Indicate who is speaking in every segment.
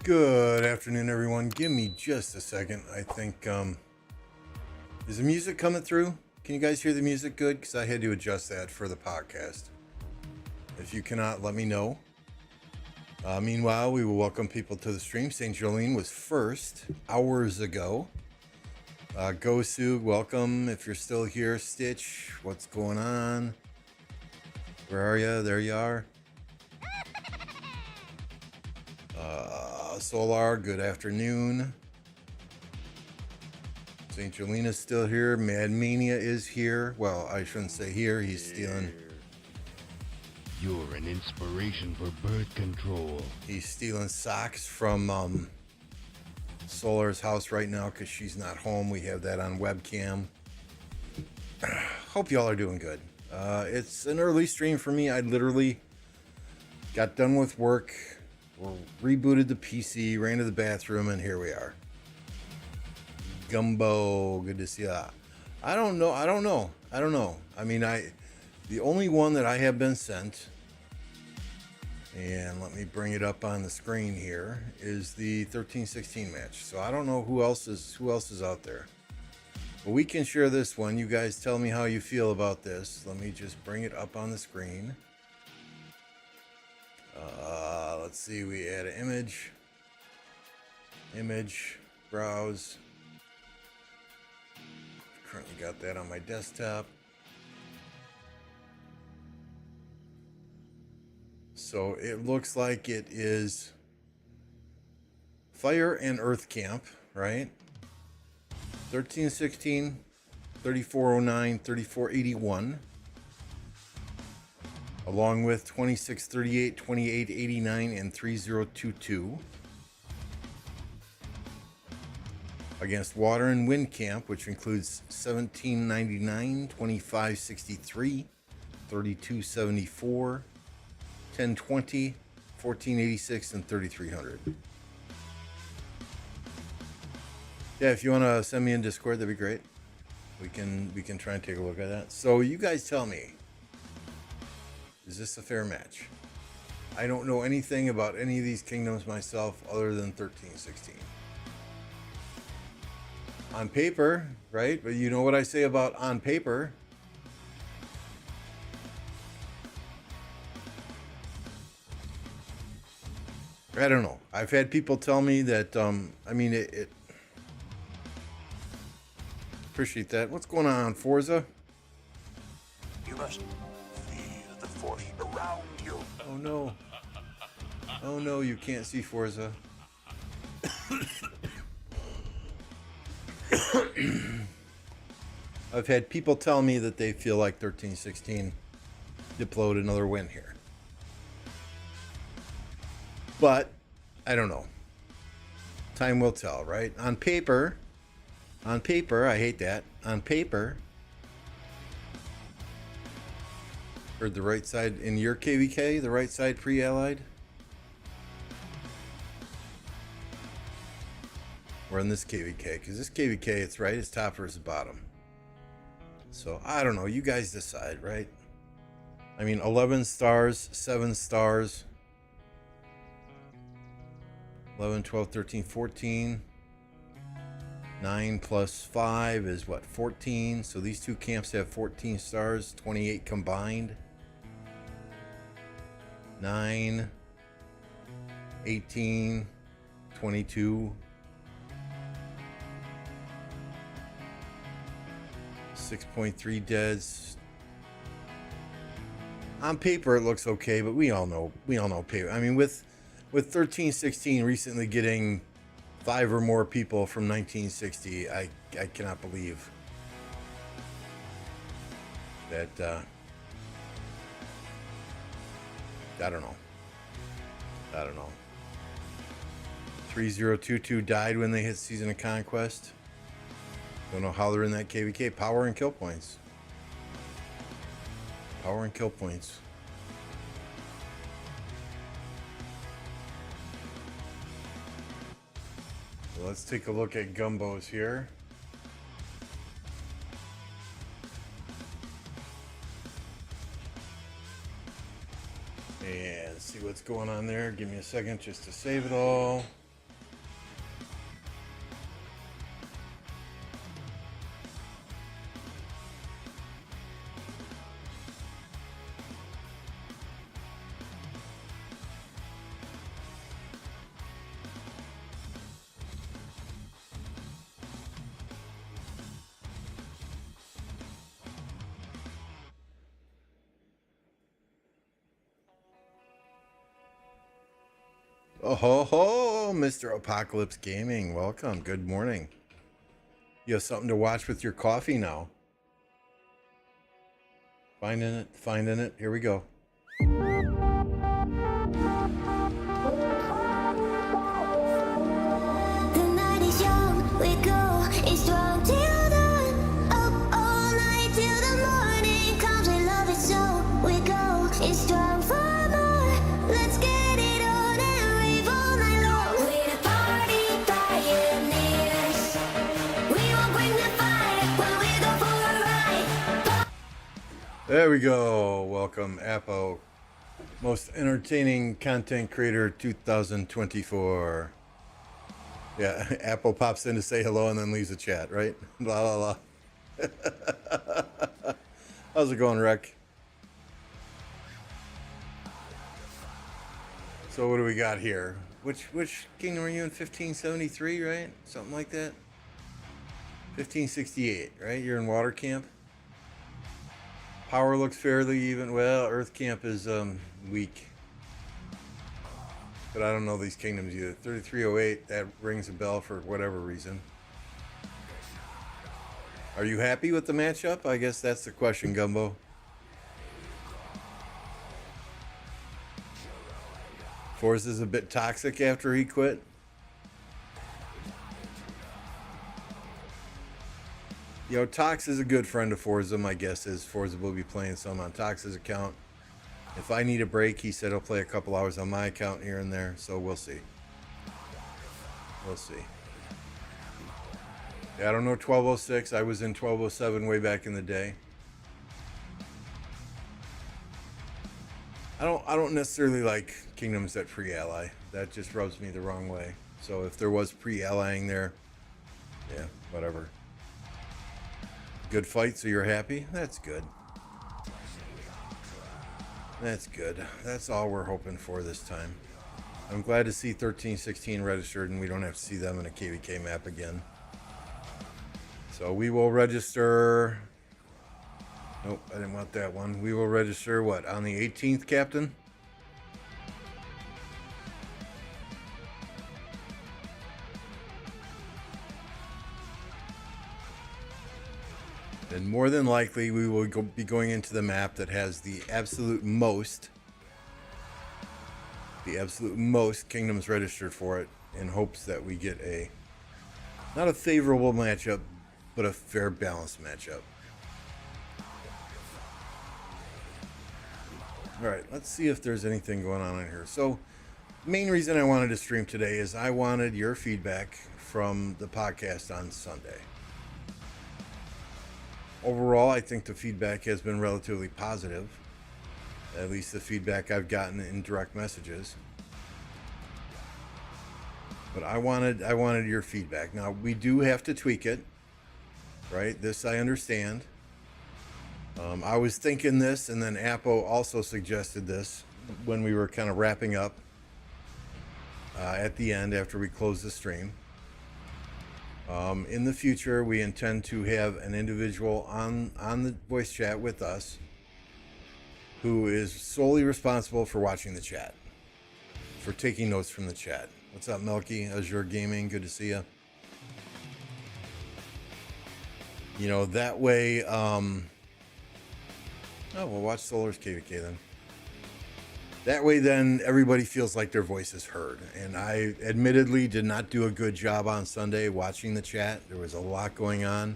Speaker 1: Good afternoon, everyone. Give me just a second. I think, is the music coming through? Can you guys hear the music good? Because I had to adjust that for the podcast. If you cannot, let me know. Meanwhile, we will welcome people to the stream. St. Jolene was first hours ago. Go Sue, welcome. If you're still here, Stitch, what's going on? Where are you? There you are. Solar, good afternoon. St. Jolina's still here. Mad Mania is here. Well, I shouldn't say here. He's stealing.
Speaker 2: You're an inspiration for birth control.
Speaker 1: He's stealing socks from Solar's house right now because she's not home. We have that on webcam. Hope y'all are doing good. It's an early stream for me. I literally got done with work, rebooted the PC, ran to the bathroom, and here we are. Gumbo, good to see ya. I don't know. I mean, the only one that I have been sent, and let me bring it up on the screen here, is the 13-16 match. So I don't know who else is out there. But we can share this one. You guys tell me how you feel about this. Let me just bring it up on the screen. Let's see, we add an image, browse. Currently got that on my desktop. So it looks like it is Fire and Earth Camp, right? 13-16, 3409, 3481. Along with 2638, 2889, and 3022. Against Water and Wind Camp, which includes 1799, 2563, 3274, 1020, 1486, and 3300. Yeah, if you want to send me in Discord, that'd be great. We can try and take a look at that. So you guys tell me, is this a fair match? I don't know anything about any of these kingdoms myself other than 13-16. On paper, right? But you know what I say about on paper. I don't know. I've had people tell me that, appreciate that. What's going on, Forza?
Speaker 3: You must feel the force around you.
Speaker 1: Oh no. Oh no, you can't see Forza. I've had people tell me that they feel like 13-16 diploed another win here. But I don't know. Time will tell, right? On paper, I hate that. On paper, heard the right side in your KvK, the right side pre-allied. Or in this KvK, because this KvK, it's right, it's top versus bottom. So I don't know, you guys decide, right? I mean, 11 stars, 7 stars, 11, 12, 13, 14. 9 plus 5 is what, 14? So these two camps have 14 stars, 28 combined. 9, 18, 22. 6.3 deads. On paper it looks okay, but we all know paper. I mean, with 13-16 recently getting 5 or more people from 1960, I cannot believe that. I don't know. 3022 died when they hit Season of Conquest. Don't know how they're in that KvK. Power and kill points. So let's take a look at Gumbos here. And see what's going on there. Give me a second just to save it all. Oh ho ho, Mr. Apocalypse Gaming. Welcome. Good morning. You have something to watch with your coffee now. Finding it. Here we go.
Speaker 4: The night is young, we go, it's strong till dawn. Up all night till the morning comes, we love it so. We go, it's strong for more. Let's get it on and rave all night long. We're the party pioneers. We won't bring the fire when we go for a ride.
Speaker 1: There we go. Welcome, Apple. Most entertaining content creator 2024. Yeah, Apple pops in to say hello and then leaves a chat, right? La la la. How's it going, Rec? So what do we got here? Which kingdom are you in? 1573, right? Something like that. 1568, right? You're in Water Camp. Power looks fairly even. Well, Earth Camp is weak. But I don't know these kingdoms either. 3308, that rings a bell for whatever reason. Are you happy with the matchup? I guess that's the question, Gumbo. Forza's a bit toxic after he quit. You know, Tox is a good friend of Forza. My guess is Forza will be playing some on Tox's account. If I need a break, he said he'll play a couple hours on my account here and there, so we'll see. We'll see. Yeah, I don't know 1206. I was in 1207 way back in the day. I don't necessarily like kingdoms that pre-ally. That just rubs me the wrong way. So if there was pre-allying there, yeah, whatever. Good fight, so you're happy? That's good. That's good. That's all we're hoping for this time. I'm glad to see 1316 registered and we don't have to see them in a KvK map again. So we will register... Nope, I didn't want that one. We will register, what, on the 18th, Captain? And more than likely, we will be going into the map that has the absolute most kingdoms registered for it, in hopes that we get a, not a favorable matchup, but a fair balanced matchup. All right, let's see if there's anything going on in here. So, main reason I wanted to stream today is I wanted your feedback from the podcast on Sunday. Overall, I think the feedback has been relatively positive. At least the feedback I've gotten in direct messages. But I wanted your feedback. Now, we do have to tweak it, right? This I understand. I was thinking this, and then Apple also suggested this when we were kind of wrapping up at the end after we closed the stream. In the future, we intend to have an individual on the voice chat with us who is solely responsible for watching the chat, for taking notes from the chat. What's up, Melky? Azure Gaming, good to see you. You know, that way, oh, we'll watch Solar's KvK then. That way, then, everybody feels like their voice is heard. And I admittedly did not do a good job on Sunday watching the chat. There was a lot going on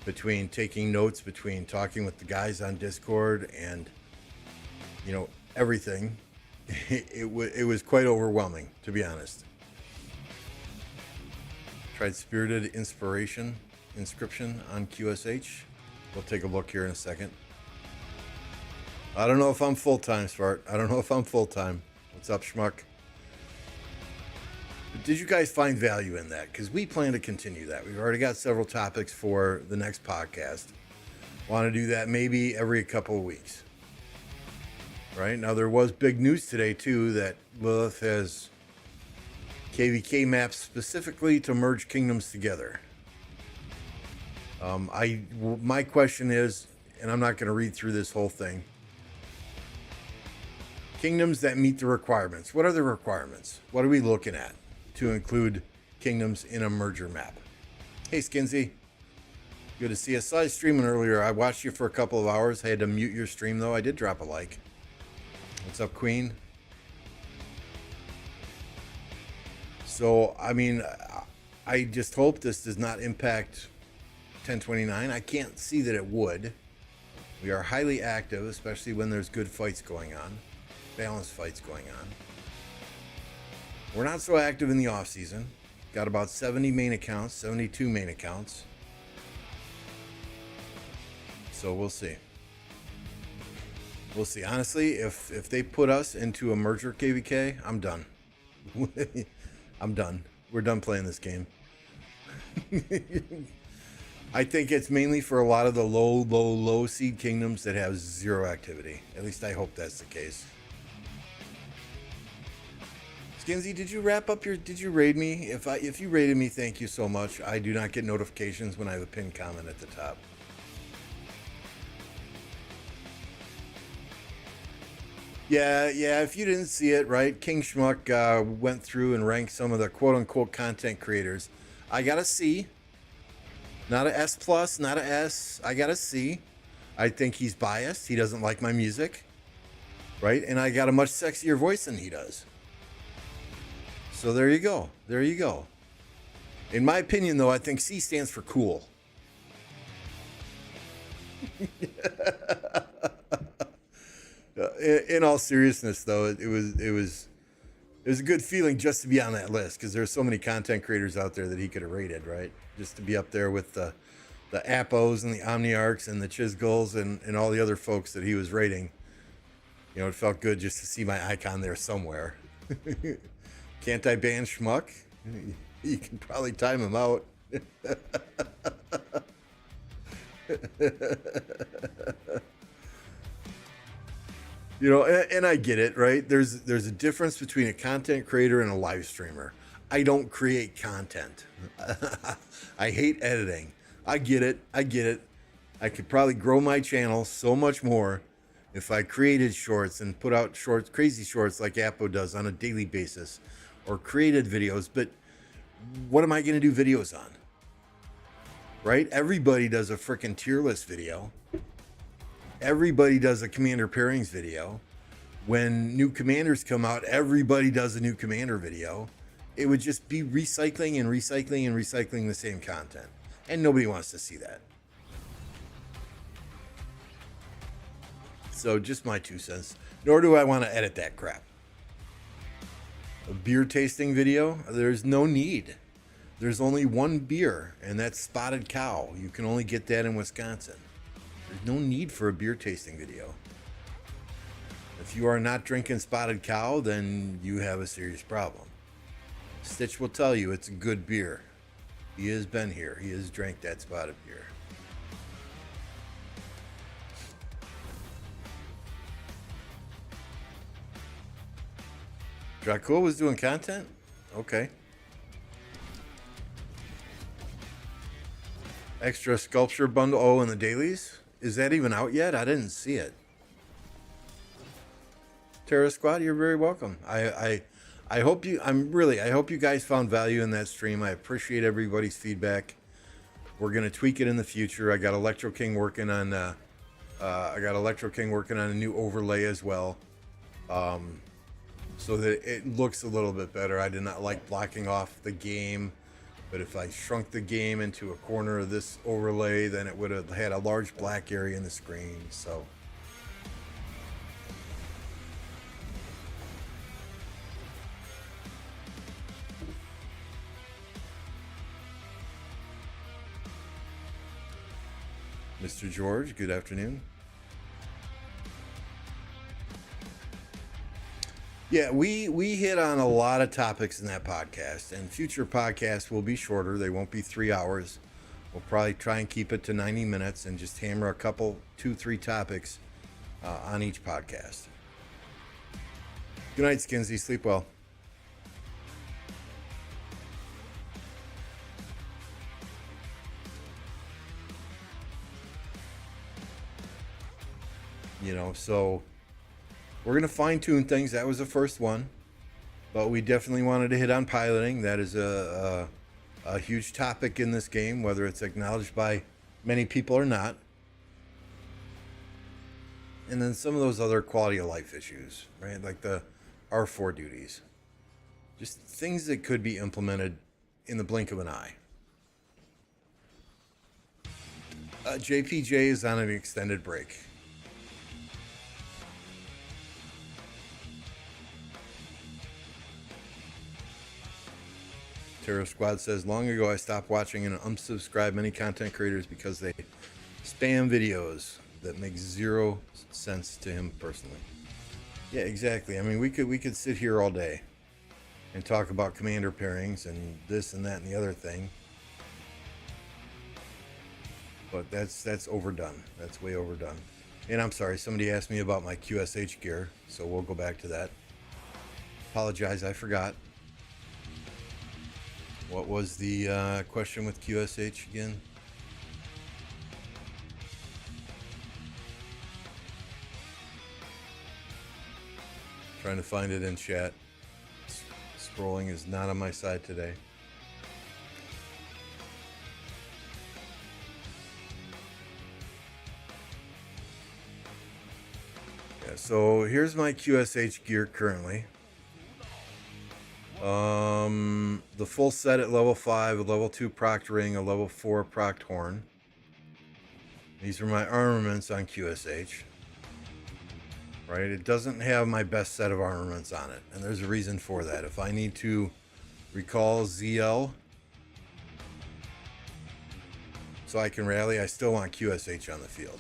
Speaker 1: between taking notes, between talking with the guys on Discord, and, you know, everything. It was quite overwhelming, to be honest. Tried Spirited Inscription on QSH. We'll take a look here in a second. I don't know if I'm full-time, Svart. I don't know if I'm full-time. What's up, Schmuck? But did you guys find value in that? Because we plan to continue that. We've already got several topics for the next podcast. Want to do that maybe every couple of weeks. Right? Now, there was big news today, too, that Lilith has KvK maps specifically to merge kingdoms together. My question is, and I'm not going to read through this whole thing, Kingdoms that meet the requirements. What are the requirements? What are we looking at to include kingdoms in a merger map? Hey, Skinsy. Good to see you. I saw you streaming earlier. I watched you for a couple of hours. I had to mute your stream, though. I did drop a like. What's up, Queen? So, I mean, I just hope this does not impact 1029. I can't see that it would. We are highly active, especially when there's good fights going on. Balanced fights going on. We're not so active in the off season. Got about 70 main accounts, 72 main accounts. So we'll see. We'll see. Honestly, if they put us into a merger KvK, I'm done. I'm done. We're done playing this game. I think it's mainly for a lot of the low seed kingdoms that have zero activity. At least I hope that's the case. Skinsy, did you raid me? If you raided me, thank you so much. I do not get notifications when I have a pinned comment at the top. Yeah, if you didn't see it, right? King Schmuck went through and ranked some of the quote-unquote content creators. I got a C. Not a S+, not a S. I got a C. I think he's biased. He doesn't like my music. Right? And I got a much sexier voice than he does. So there you go. There you go. In my opinion, though, I think C stands for cool. In all seriousness, though, it was a good feeling just to be on that list, because there's so many content creators out there that he could have rated, right? Just to be up there with the Appos and the Omniarchs and the Chisgulls and all the other folks that he was rating. You know, it felt good just to see my icon there somewhere. Can't I ban Schmuck? You can probably time him out. You know, and I get it, right? There's a difference between a content creator and a live streamer. I don't create content. I hate editing. I get it. I could probably grow my channel so much more if I created shorts and put out shorts, crazy shorts like Appo does on a daily basis, or created videos. But what am I going to do videos on? Right? Everybody does a freaking tier list video. Everybody does a commander pairings video. When new commanders come out, everybody does a new commander video. It would just be recycling and recycling and recycling the same content. And nobody wants to see that. So just my 2 cents. Nor do I want to edit that crap. A beer tasting video? There's no need. There's only one beer, and that's Spotted Cow. You can only get that in Wisconsin. There's no need for a beer tasting video. If you are not drinking Spotted Cow, then you have a serious problem. Stitch will tell you it's a good beer. He has been here. He has drank that Spotted beer. Dracul was doing content? Okay. Extra sculpture bundle. Oh, in the dailies? Is that even out yet? I didn't see it. Terra Squad, you're very welcome. I hope you guys found value in that stream. I appreciate everybody's feedback. We're gonna tweak it in the future. I got Electro King working on a new overlay as well. So that it looks a little bit better. I did not like blocking off the game, but if I shrunk the game into a corner of this overlay, then it would have had a large black area in the screen. So Mr. George, good afternoon. Yeah, we hit on a lot of topics in that podcast, and future podcasts will be shorter. They won't be 3 hours. We'll probably try and keep it to 90 minutes and just hammer a couple, 2-3 topics on each podcast. Good night, Skinsy. Sleep well. You know, so We're going to fine tune things. That was the first one. But we definitely wanted to hit on piloting. That is a huge topic in this game, whether it's acknowledged by many people or not. And then some of those other quality of life issues, right? Like the R4 duties. Just things that could be implemented in the blink of an eye. JPJ is on an extended break. Terror Squad says, long ago I stopped watching and unsubscribed many content creators because they spam videos that make zero sense to him personally. Yeah, exactly. I mean, we could sit here all day and talk about commander pairings and this and that and the other thing. But that's overdone. That's way overdone. And I'm sorry, somebody asked me about my QSH gear, so we'll go back to that. Apologize, I forgot. What was the question with QSH again? Trying to find it in chat. Scrolling is not on my side today. Yeah, so here's my QSH gear currently. The full set at level 5, a level 2 procced ring, a level 4 procced horn. These are my armaments on QSH. Right, it doesn't have my best set of armaments on it, and there's a reason for that. If I need to recall ZL so I can rally, I still want QSH on the field.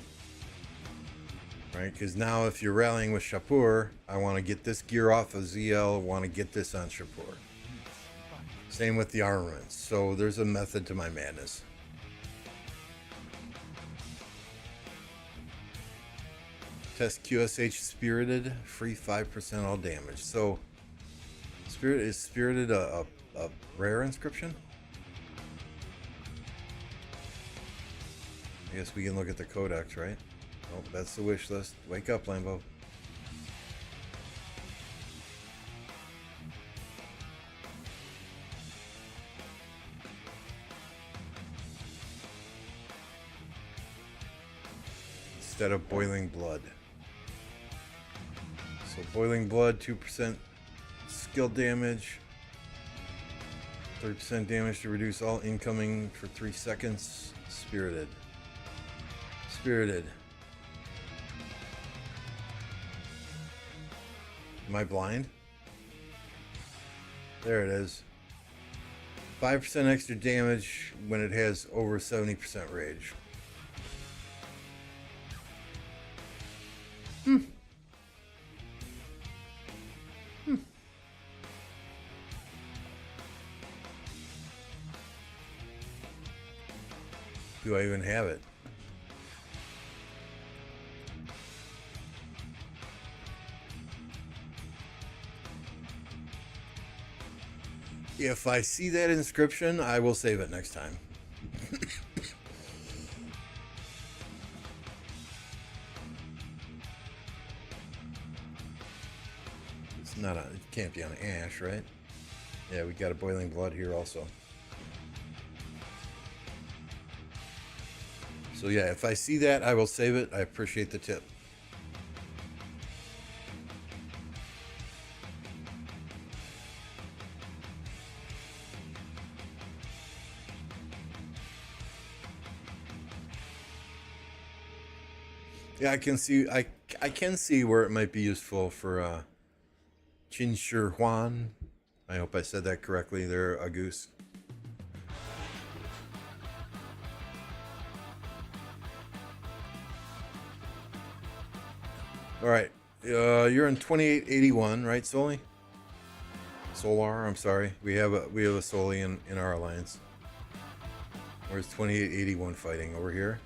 Speaker 1: Right, because now if you're rallying with Shapur, I want to get this gear off of ZL, I want to get this on Shapur. Same with the armaments, so there's a method to my madness. Test QSH Spirited, free 5% all damage. So, Spirited a rare inscription? I guess we can look at the codex, right? Oh, that's the wish list. Wake up, Lambo. Instead of boiling blood. So boiling blood, 2% skill damage, 30% damage to reduce all incoming for 3 seconds. Spirited. Spirited. Am I blind? There it is. 5% extra damage when it has over 70% rage. Do I even have it? If I see that inscription, I will save it next time. It's not it can't be on Ash, right? Yeah, we got a boiling blood here also. So yeah, if I see that, I will save it. I appreciate the tip. Yeah, I can see I can see where it might be useful for Qin Shi Huan. I hope I said that correctly there, Agus. All right, you're in 2881, right, Soli? Solar, I'm sorry. We have a Soli in our alliance. Where's 2881 fighting? Over here?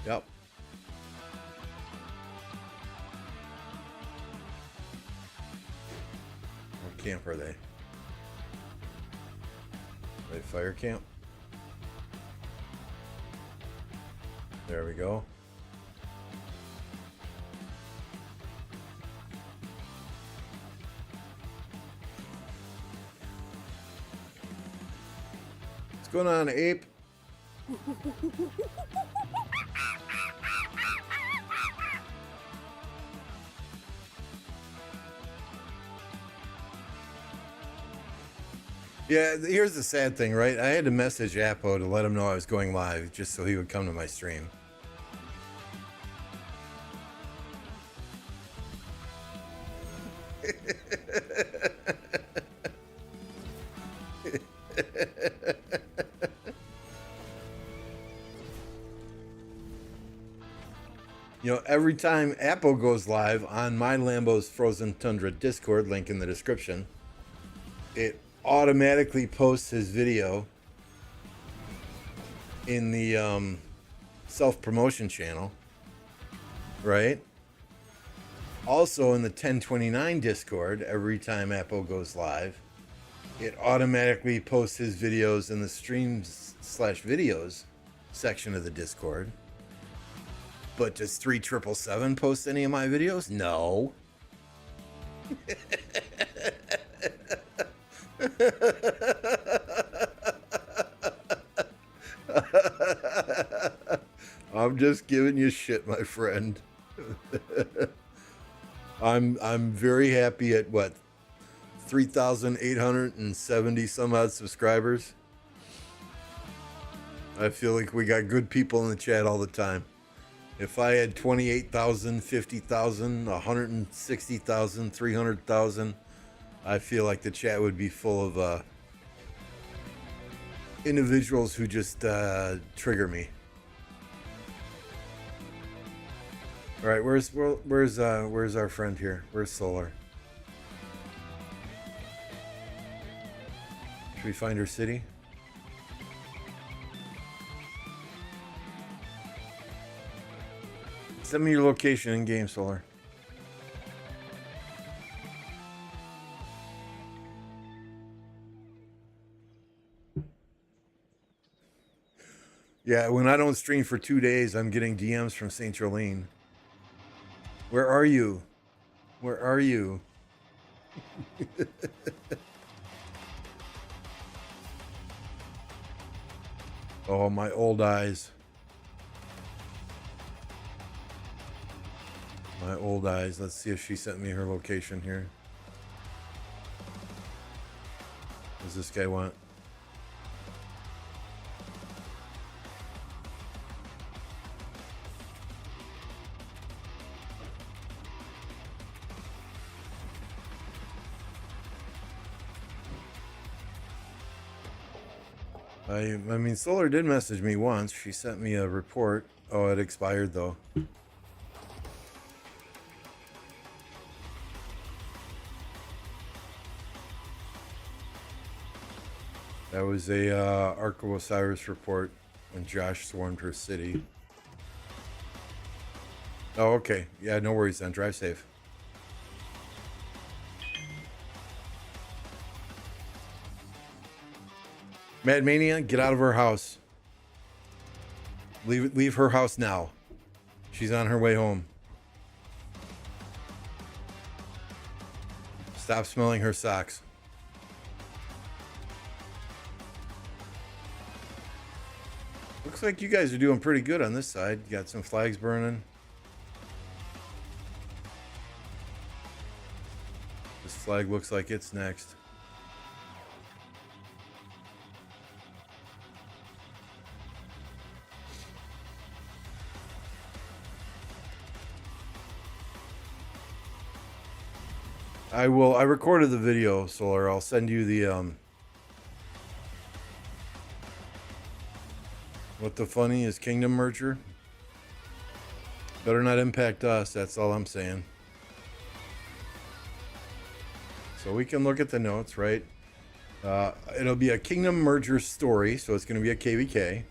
Speaker 1: Yep. What camp are they? They fire camp. There we go. What's going on, ape? Yeah, here's the sad thing, right? I had to message Apo to let him know I was going live just so he would come to my stream. You know, every time Apo goes live on my Lambo's Frozen Tundra Discord, link in the description, it automatically posts his video in the self-promotion channel, right? Also in the 1029 Discord, every time Apo goes live, it automatically posts his videos in the streams/videos section of the Discord. But does 3777 post any of my videos? No. I'm just giving you shit, my friend. I'm very happy at what, 3,870 some odd subscribers. I feel like we got good people in the chat all the time. If I had 28,000, 50,000, 160,000, 300,000, I feel like the chat would be full of individuals who just trigger me. All right, where's our friend here? Where's Solar? Should we find her city? Send me your location in game, Solar. Yeah, when I don't stream for 2 days, I'm getting DMs from Saint Jolene. Where are you? Where are you? Oh, my old eyes. My old eyes. Let's see if she sent me her location here. What does this guy want? I mean, Solar did message me once. She sent me a report. Oh, it expired though. That was a Ark of Osiris report when Josh swarmed her city. Oh, okay. Yeah, no worries then. Drive safe. Mad Mania, get out of her house. Leave her house now. She's on her way home. Stop smelling her socks. Looks like you guys are doing pretty good on this side. You got some flags burning. This flag looks like it's next. I recorded the video, Solar. I'll send you the what the funny is Kingdom merger. Better not impact us, that's all I'm saying. So we can look at the notes, right? It'll be a Kingdom merger story, so it's going to be a KvK.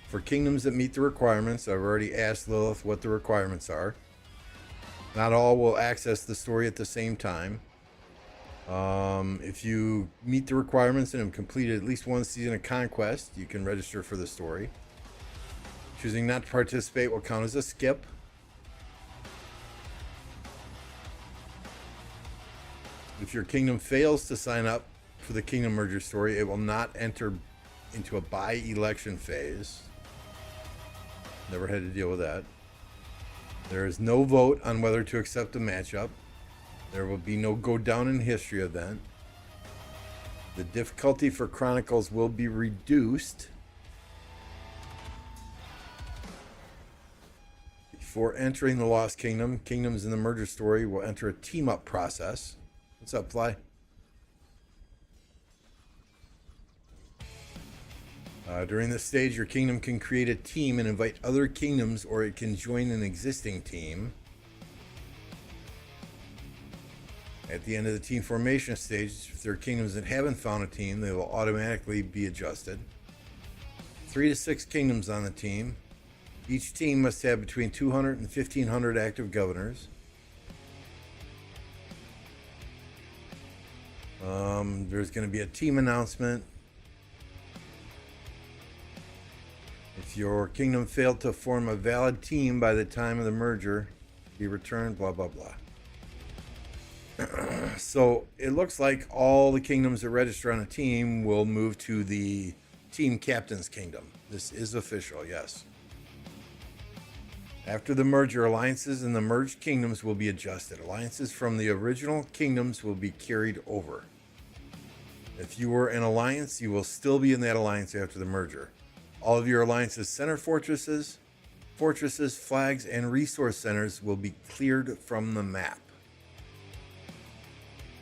Speaker 1: For kingdoms that meet the requirements, I've already asked Lilith what the requirements are. Not all will access the story at the same time. If you meet the requirements and have completed at least one season of Conquest, you can register for the story. Choosing not to participate will count as a skip. If your kingdom fails to sign up for the kingdom merger story, it will not enter into a by-election phase. Never had to deal with that. There is no vote on whether to accept a matchup. There will be no go down in history event. The difficulty for Chronicles will be reduced. Before entering the Lost Kingdom, kingdoms in the merger story will enter a team up process. What's up, Fly? During this stage, your kingdom can create a team and invite other kingdoms, or it can join an existing team. At the end of the team formation stage, if there are kingdoms that haven't found a team, they will automatically be adjusted. 3 to 6 kingdoms on the team. Each team must have between 200 and 1,500 active governors. There's going to be a team announcement. If your kingdom failed to form a valid team by the time of the merger, be returned, blah, blah, blah. So it looks like all the kingdoms that register on a team will move to the team captain's kingdom. This is official, yes. After the merger, alliances in the merged kingdoms will be adjusted. Alliances from the original kingdoms will be carried over. If you were in alliance, you will still be in that alliance after the merger. All of your alliance's center fortresses, flags, and resource centers will be cleared from the map.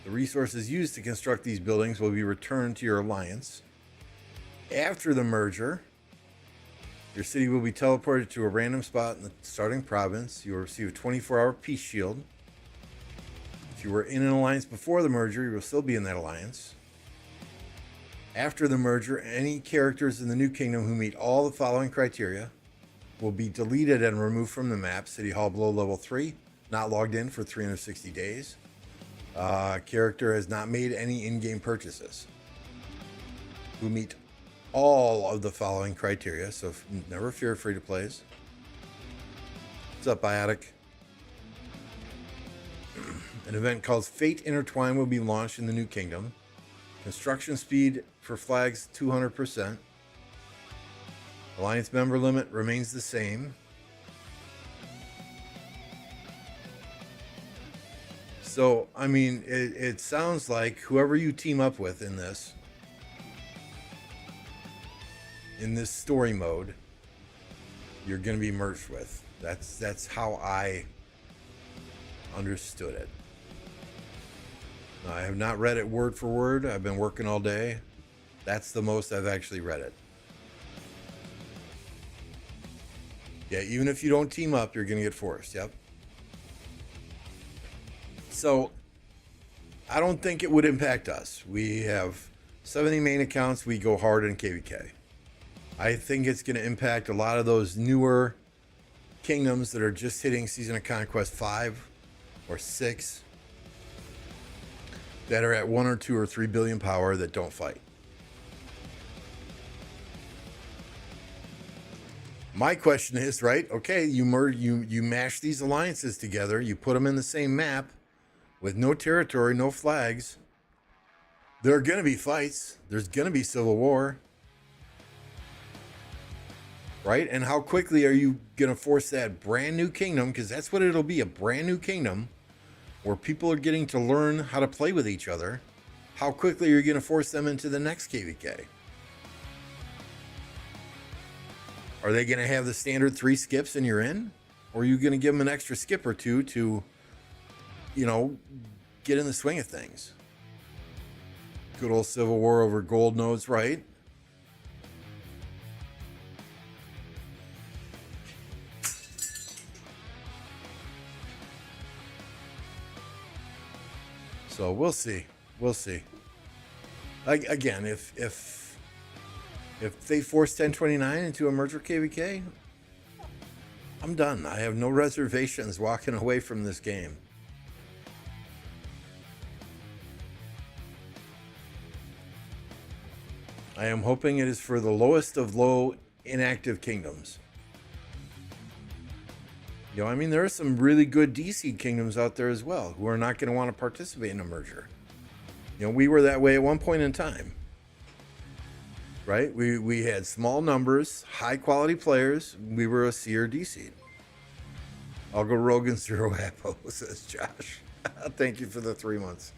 Speaker 1: The resources used to construct these buildings will be returned to your alliance. After the merger, your city will be teleported to a random spot in the starting province. You will receive a 24-hour peace shield. If you were in an alliance before the merger, you will still be in that alliance. After the merger, any characters in the new kingdom who meet all the following criteria will be deleted and removed from the map. City Hall below level 3, not logged in for 360 days. Character has not made any in-game purchases. Who meet all of the following criteria, so never fear free-to-plays. What's up, Biotic? An event called Fate Intertwine will be launched in the new kingdom. Construction speed for flags 200%. Alliance member limit remains the same. So, I mean, it sounds like whoever you team up with in this story mode, you're going to be merged with. That's how I understood it. I have not read it word for word. I've been working all day. That's the most I've actually read it. Yeah, even if you don't team up, you're going to get forced. Yep. So, I don't think it would impact us. We have 70 main accounts. We go hard in KvK. I think it's going to impact a lot of those newer kingdoms that are just hitting Season of Conquest 5 or 6. That are at 1 or 2 or 3 billion power that don't fight. My question is, right? Okay, you mash these alliances together, you put them in the same map with no territory, no flags. There are going to be fights. There's going to be civil war. Right? And how quickly are you going to force that brand new kingdom, because that's what it'll be, a brand new kingdom where people are getting to learn how to play with each other. How quickly are you going to force them into the next KvK? Are they going to have the standard 3 skips and you're in? Or are you going to give them an extra skip or 2 to, get in the swing of things? Good old civil war over gold nodes, right? So we'll see. We'll see. Again, if they force 1029 into a merger KvK, I'm done. I have no reservations walking away from this game. I am hoping it is for the lowest of low inactive kingdoms. You know, I mean, there are some really good D-seed kingdoms out there as well who are not going to want to participate in a merger. You know, we were that way at one point in time, right? We had small numbers, high quality players. We were a C or D seed. I'll go Rogan 0 Apple, says Josh. Thank you for the 3 months.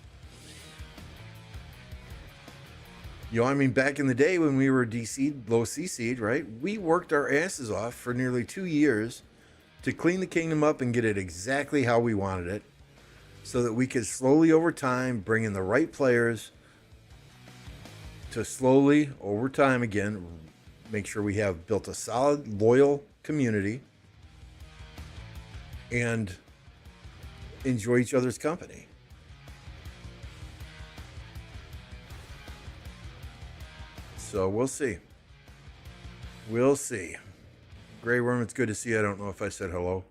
Speaker 1: You know, I mean, back in the day when we were D seed, low C seed, right? We worked our asses off for nearly 2 years to clean the kingdom up and get it exactly how we wanted it, so that we could slowly over time bring in the right players to slowly over time again make sure we have built a solid, loyal community and enjoy each other's company. So we'll see. We'll see. Grey Worm, it's good to see you. I don't know if I said hello.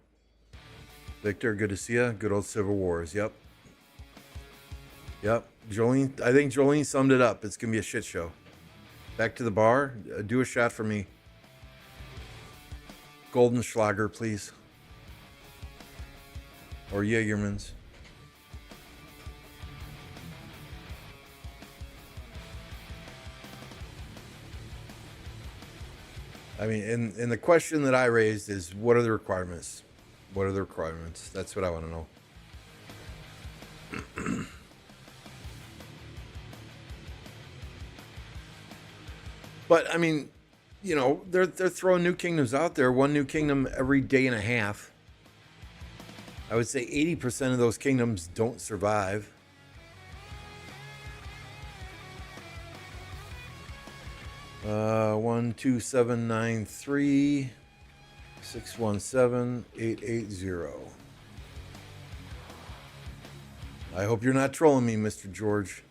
Speaker 1: Victor, good to see you. Good old Civil Wars. Yep. Yep. Jolene, I think Jolene summed it up. It's going to be a shit show. Back to the bar. Do a shot for me. Golden Schlager, please. Or Jägermans. I mean, and the question that I raised is, what are the requirements? What are the requirements? That's what I want to know. But I mean, you know, they're throwing new kingdoms out there. One new kingdom every day and a half. I would say 80% of those kingdoms don't survive. Uh, 12793 617 880. I hope you're not trolling me, Mr. George.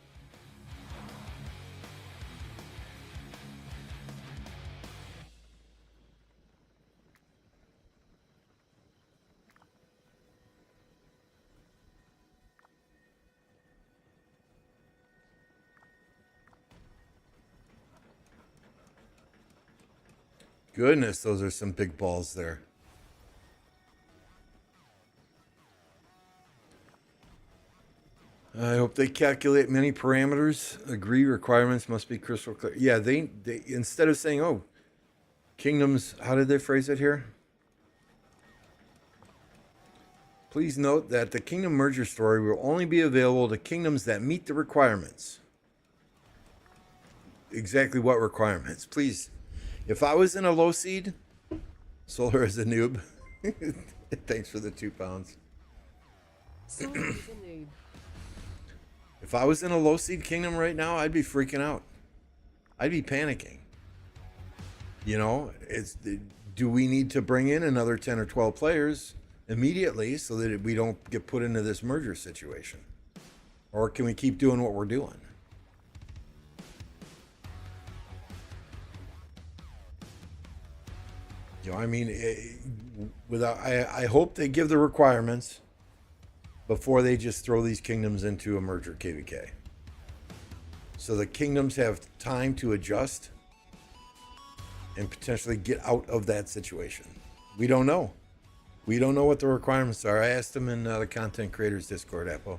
Speaker 1: Goodness, those are some big balls there. I hope they calculate many parameters. Agree requirements must be crystal clear. Yeah, they instead of saying, oh, kingdoms, how did they phrase it here? Please note that the kingdom merger story will only be available to kingdoms that meet the requirements. Exactly what requirements? Please. If I was in a low seed, Solar is a noob. Thanks for the 2 pounds.
Speaker 5: Solar is a noob.
Speaker 1: If I was in a low seed kingdom right now, I'd be freaking out. I'd be panicking. You know, do we need to bring in another 10 or 12 players immediately so that we don't get put into this merger situation? Or can we keep doing what we're doing? You know, I mean, I hope they give the requirements before they just throw these kingdoms into a merger KvK. So the kingdoms have time to adjust and potentially get out of that situation. We don't know. We don't know what the requirements are. I asked them in the Content Creators Discord, Apple.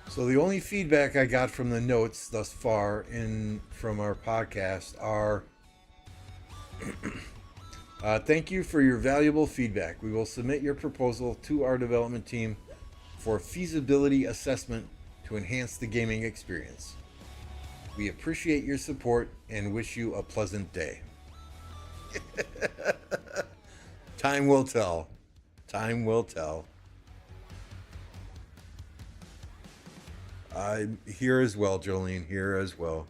Speaker 1: So the only feedback I got from the notes thus far from our podcast are, thank you for your valuable feedback. We will submit your proposal to our development team for feasibility assessment to enhance the gaming experience. We appreciate your support and wish you a pleasant day. Time will tell. Time will tell. Here as well, Jolene. Here as well.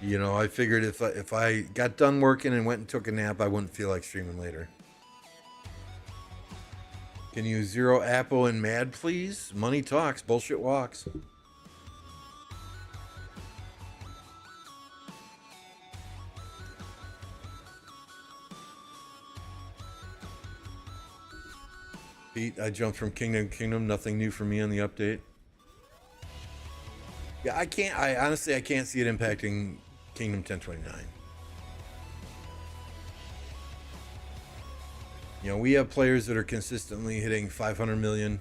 Speaker 1: You know, I figured if I got done working and went and took a nap, I wouldn't feel like streaming later. Can you zero Apple and Mad, please? Money talks, bullshit walks. Pete, I jumped from kingdom to kingdom. Nothing new for me on the update. Yeah, I honestly, I can't see it impacting Kingdom 1029. You know, we have players that are consistently hitting 500 million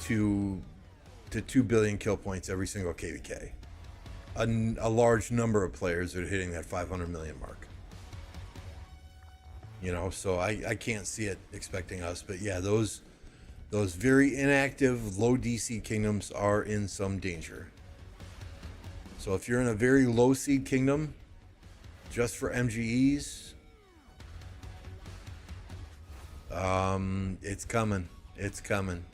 Speaker 1: to 2 billion kill points every single KvK. A large number of players that are hitting that 500 million mark. You know, so I can't see it expecting us. But yeah, those very inactive, low DC kingdoms are in some danger. So if you're in a very low seed kingdom, just for MGEs, it's coming. It's coming.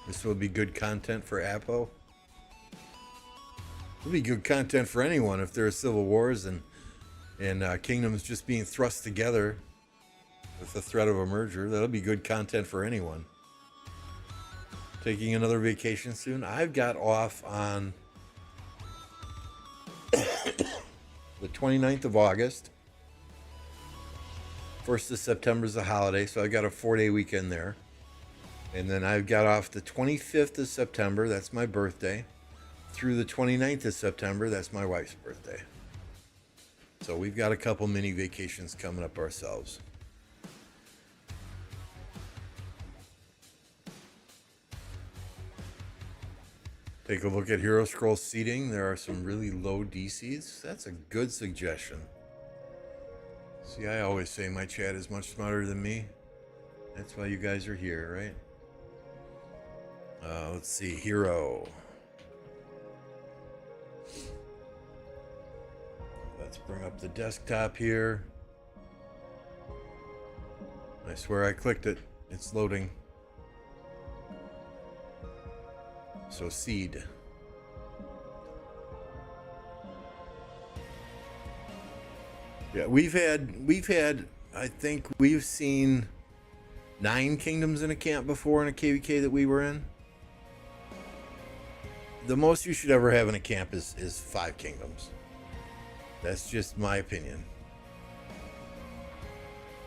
Speaker 1: This will be good content for Apo. It'll be good content for anyone if there are civil wars and kingdoms just being thrust together with the threat of a merger. That'll be good content for anyone. Taking another vacation soon. I've got off on the 29th of August. 1st of September is a holiday, so I got a 4-day weekend there. And then I've got off the 25th of September, that's my birthday, through the 29th of September, that's my wife's birthday. So we've got a couple mini vacations coming up ourselves. Take a look at Hero Scroll seating. There are some really low DCs. That's a good suggestion. See, I always say my chat is much smarter than me. That's why you guys are here, right? Let's see, Hero. Let's bring up the desktop here. I swear I clicked it. It's loading. So seed. Yeah, we've had I think we've seen 9 kingdoms in a camp before in a KvK that we were in. The most you should ever have in a camp is 5 kingdoms. That's just my opinion.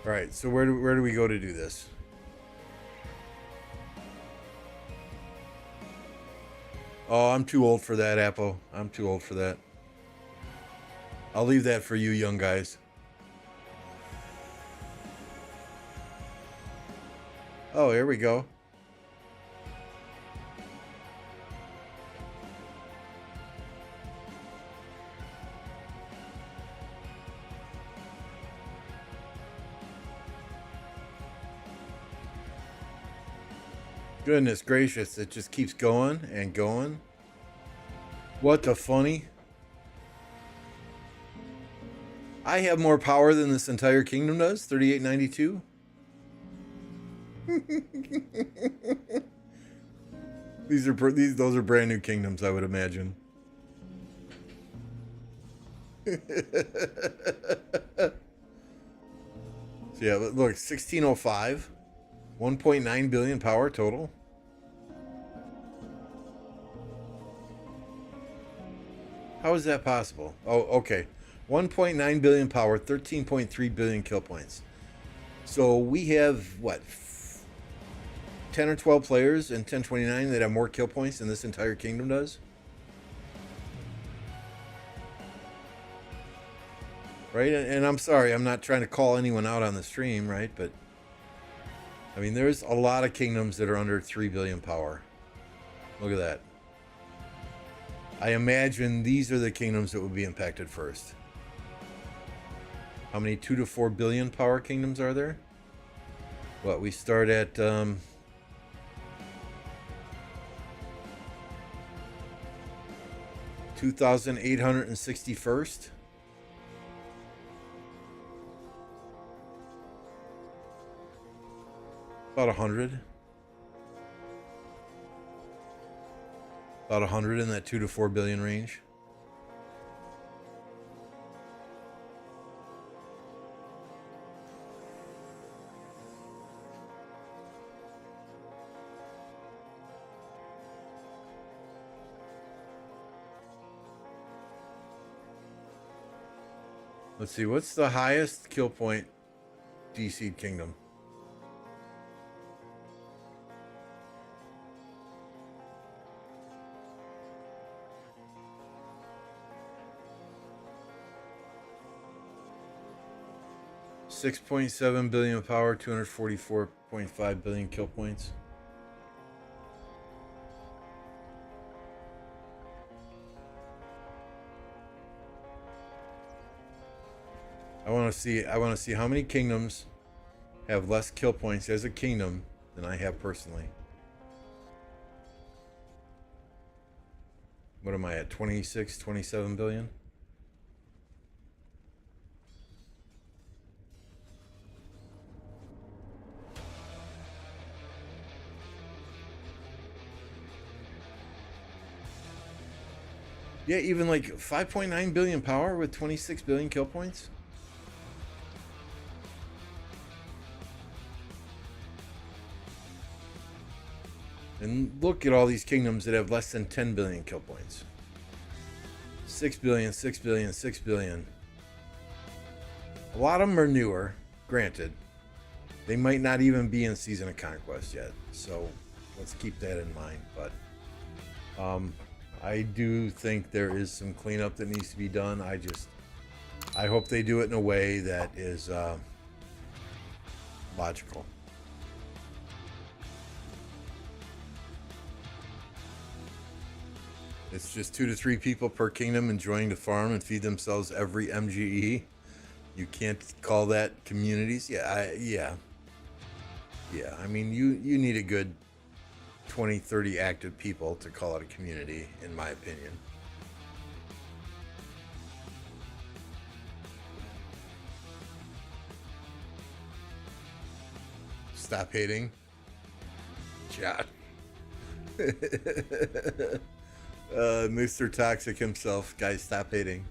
Speaker 1: All right, so where do we go to do this? Oh, I'm too old for that, Apple. I'm too old for that. I'll leave that for you young guys. Oh, here we go. Goodness gracious, it just keeps going and going. What the funny? I have more power than this entire kingdom does, 3892. Those are brand new kingdoms, I would imagine. So yeah, look, 1605, 1.9 billion power total. How is that possible? Oh, okay. 1.9 billion power, 13.3 billion kill points. So we have, what, 10 or 12 players in 1029 that have more kill points than this entire kingdom does? Right? And I'm sorry, I'm not trying to call anyone out on the stream, right? But, I mean, there's a lot of kingdoms that are under 3 billion power. Look at that. I imagine these are the kingdoms that would be impacted first. How many 2 to 4 billion power kingdoms are there? What, we start at 2,861st. About 100. About 100 in that 2 to 4 billion range. Let's see, what's the highest kill point DC'd kingdom? $6.7 billion power, 244.5 billion kill points. I want to see how many kingdoms have less kill points as a kingdom than I have personally. What am I at? 26, 27 billion? Yeah, even like 5.9 billion power with 26 billion kill points. And look at all these kingdoms that have less than 10 billion kill points. 6 billion, 6 billion, 6 billion. A lot of them are newer, granted. They might not even be in Season of Conquest yet. So let's keep that in mind. But I do think there is some cleanup that needs to be done. I hope they do it in a way that is logical. It's just 2 to 3 people per kingdom enjoying the farm and feed themselves every MGE. You can't call that communities. Yeah. I mean, you need a good 20, 30 active people to call it a community, in my opinion. Stop hating. Josh. Mr. Toxic himself. Guys, stop hating.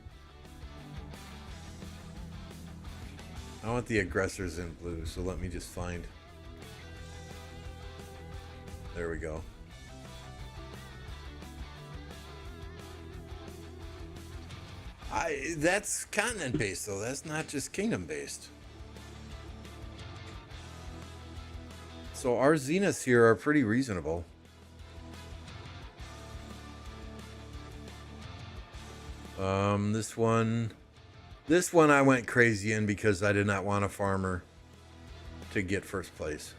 Speaker 1: I want the aggressors in blue, so let me just find. There we go. That's continent based though. That's not just kingdom based. So our zeniths here are pretty reasonable. This one I went crazy in because I did not want a farmer to get first place.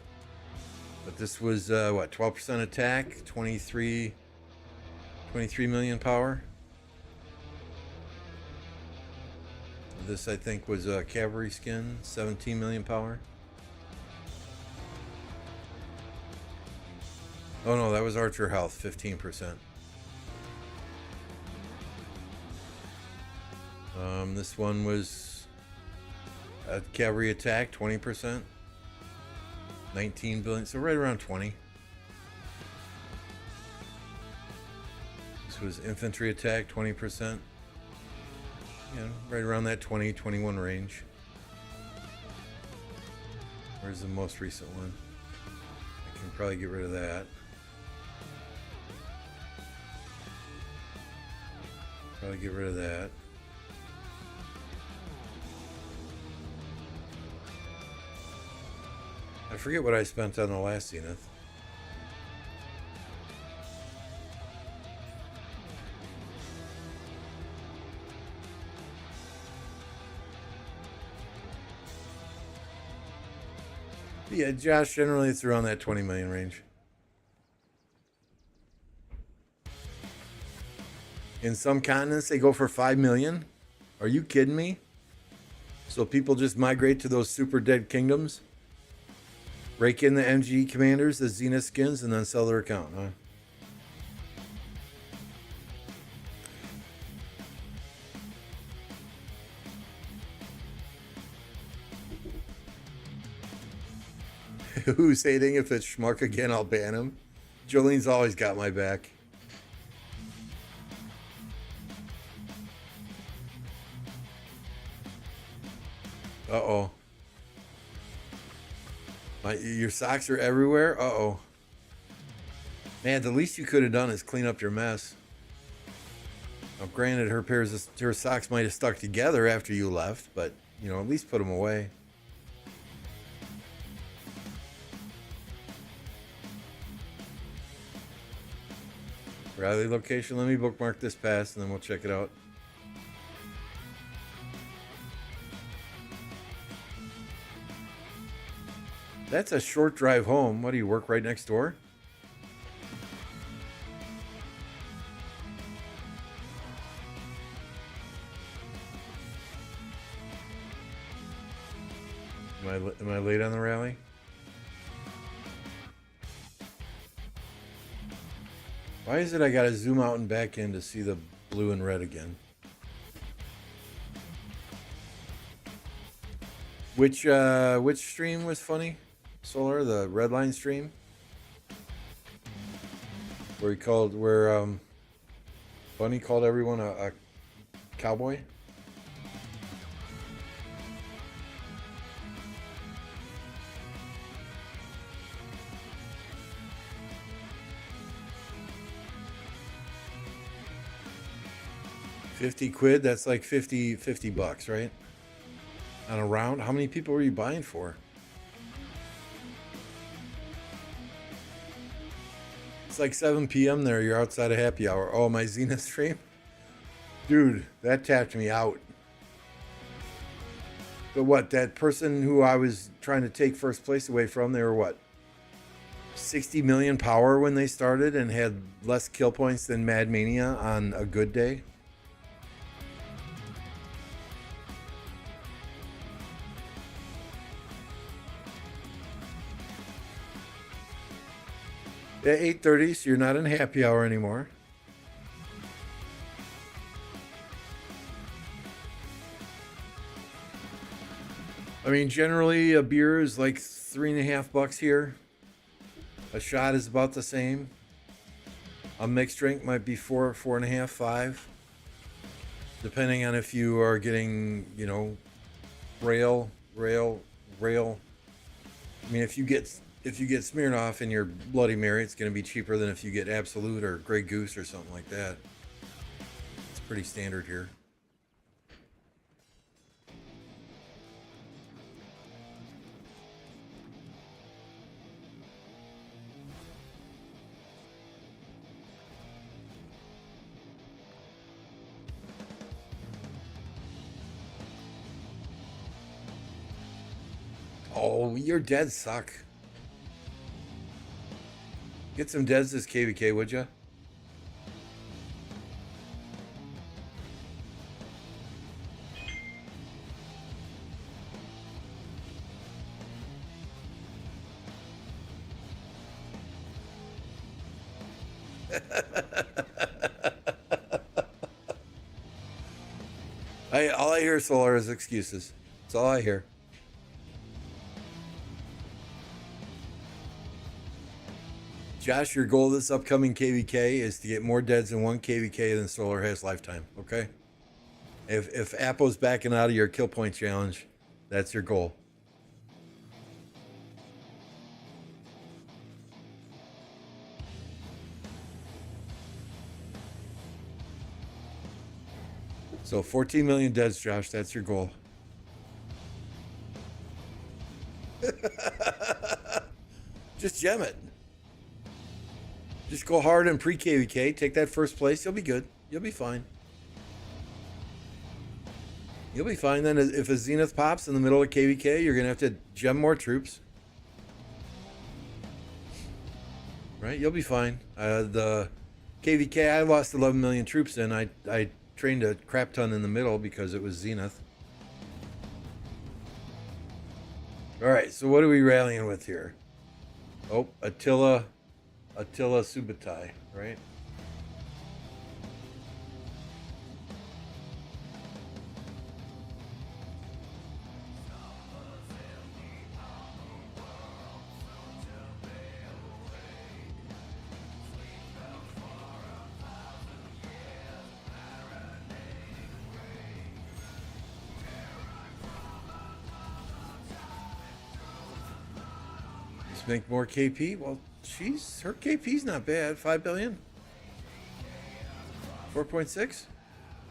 Speaker 1: But this was what, 12% attack, 23 million power. This I think was a cavalry skin, 17 million power. Oh no, that was archer health, 15%. This one was a cavalry attack, 20%. 19 billion, so right around 20. This was infantry attack, 20%. Yeah, right around that 20, 21 range. Where's the most recent one? I can probably get rid of that. Probably get rid of that. I forget what I spent on the last zenith. Yeah, Josh, generally it's around that 20 million range. In some continents, they go for 5 million. Are you kidding me? So people just migrate to those super dead kingdoms, rake in the MG commanders, the Zenith skins, and then sell their account, huh? Who's hating? If it's Schmuck again, I'll ban him. Jolene's always got my back. Uh-oh. Your socks are everywhere? Uh-oh. Man, the least you could have done is clean up your mess. Now, granted, her socks might have stuck together after you left, but you know, at least put them away. Riley location. Let me bookmark this pass, and then we'll check it out. That's a short drive home. What do you work right next door? Am I late on the rally? Why is it I gotta zoom out and back in to see the blue and red again? Which stream was funny? Solar, the red line stream? Where Bunny called everyone a cowboy? $50, that's like 50 bucks, right? On a round? How many people were you buying for? It's like 7 p.m. there, you're outside of happy hour. Oh, my Zenith stream? Dude, that tapped me out. But what, that person who I was trying to take first place away from, they were what? 60 million power when they started and had less kill points than Mad Mania on a good day? At 8:30, so you're not in happy hour anymore. I mean, generally a beer is like $3.50 here. A shot is about the same. A mixed drink might be $4.50, $5. Depending on if you are getting, you know, rail. I mean, if you get Smirnoff in your Bloody Mary, it's going to be cheaper than if you get Absolute or Grey Goose or something like that. It's pretty standard here. Oh, your deads suck. Get some deads this KvK, would ya? All I hear, Solar, is excuses. That's all I hear. Josh, your goal this upcoming KvK is to get more deads in one KvK than Solar has lifetime, okay? If Appo's backing out of your kill point challenge, that's your goal. So 14 million deads, Josh, that's your goal. Just gem it. Just go hard in pre-KvK. Take that first place. You'll be good. You'll be fine. You'll be fine. Then if a Zenith pops in the middle of KvK, you're going to have to gem more troops. Right? You'll be fine. The KvK, I lost 11 million troops in. I trained a crap ton in the middle because it was Zenith. All right, so what are we rallying with here? Oh, Attila Subutai, right? Let's make more KP. Well, her KP's not bad. 5 billion? 4.6?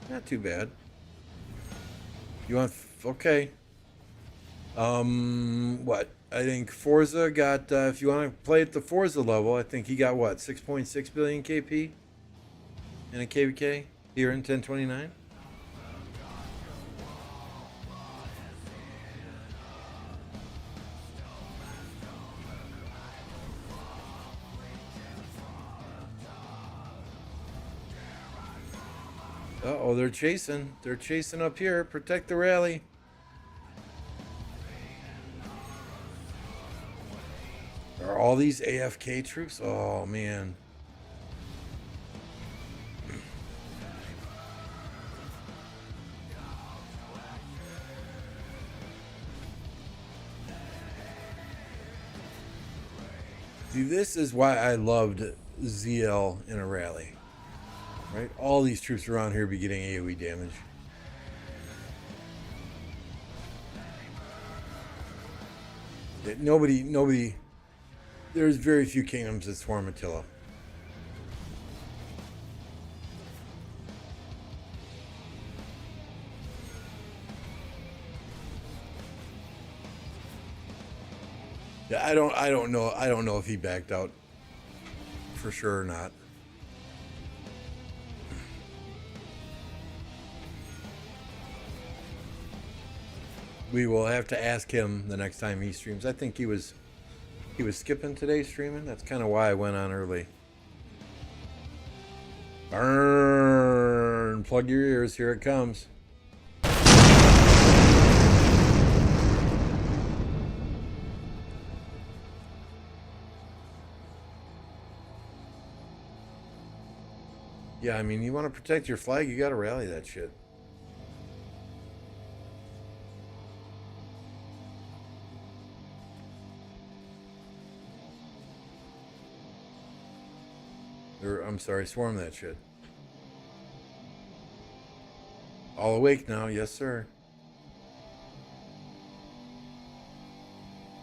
Speaker 1: Not too bad. You want... Okay. What? I think Forza got, if you want to play at the Forza level, I think he got what? 6.6 billion KP in a KvK here in 1029? Uh-oh, they're chasing. They're chasing up here. Protect the rally. Are all these AFK troops? Oh, man. See, this is why I loved ZL in a rally. Right? All these troops around here be getting AoE damage. Nobody... There's very few kingdoms that swarm Attila. Yeah, I don't know if he backed out for sure or not. We will have to ask him the next time he streams. I think he was skipping today streaming. That's kind of why I went on early. Burn! Plug your ears. Here it comes. Yeah, I mean, you want to protect your flag, you got to rally that shit. I'm sorry, swarm that shit. All awake now, yes sir.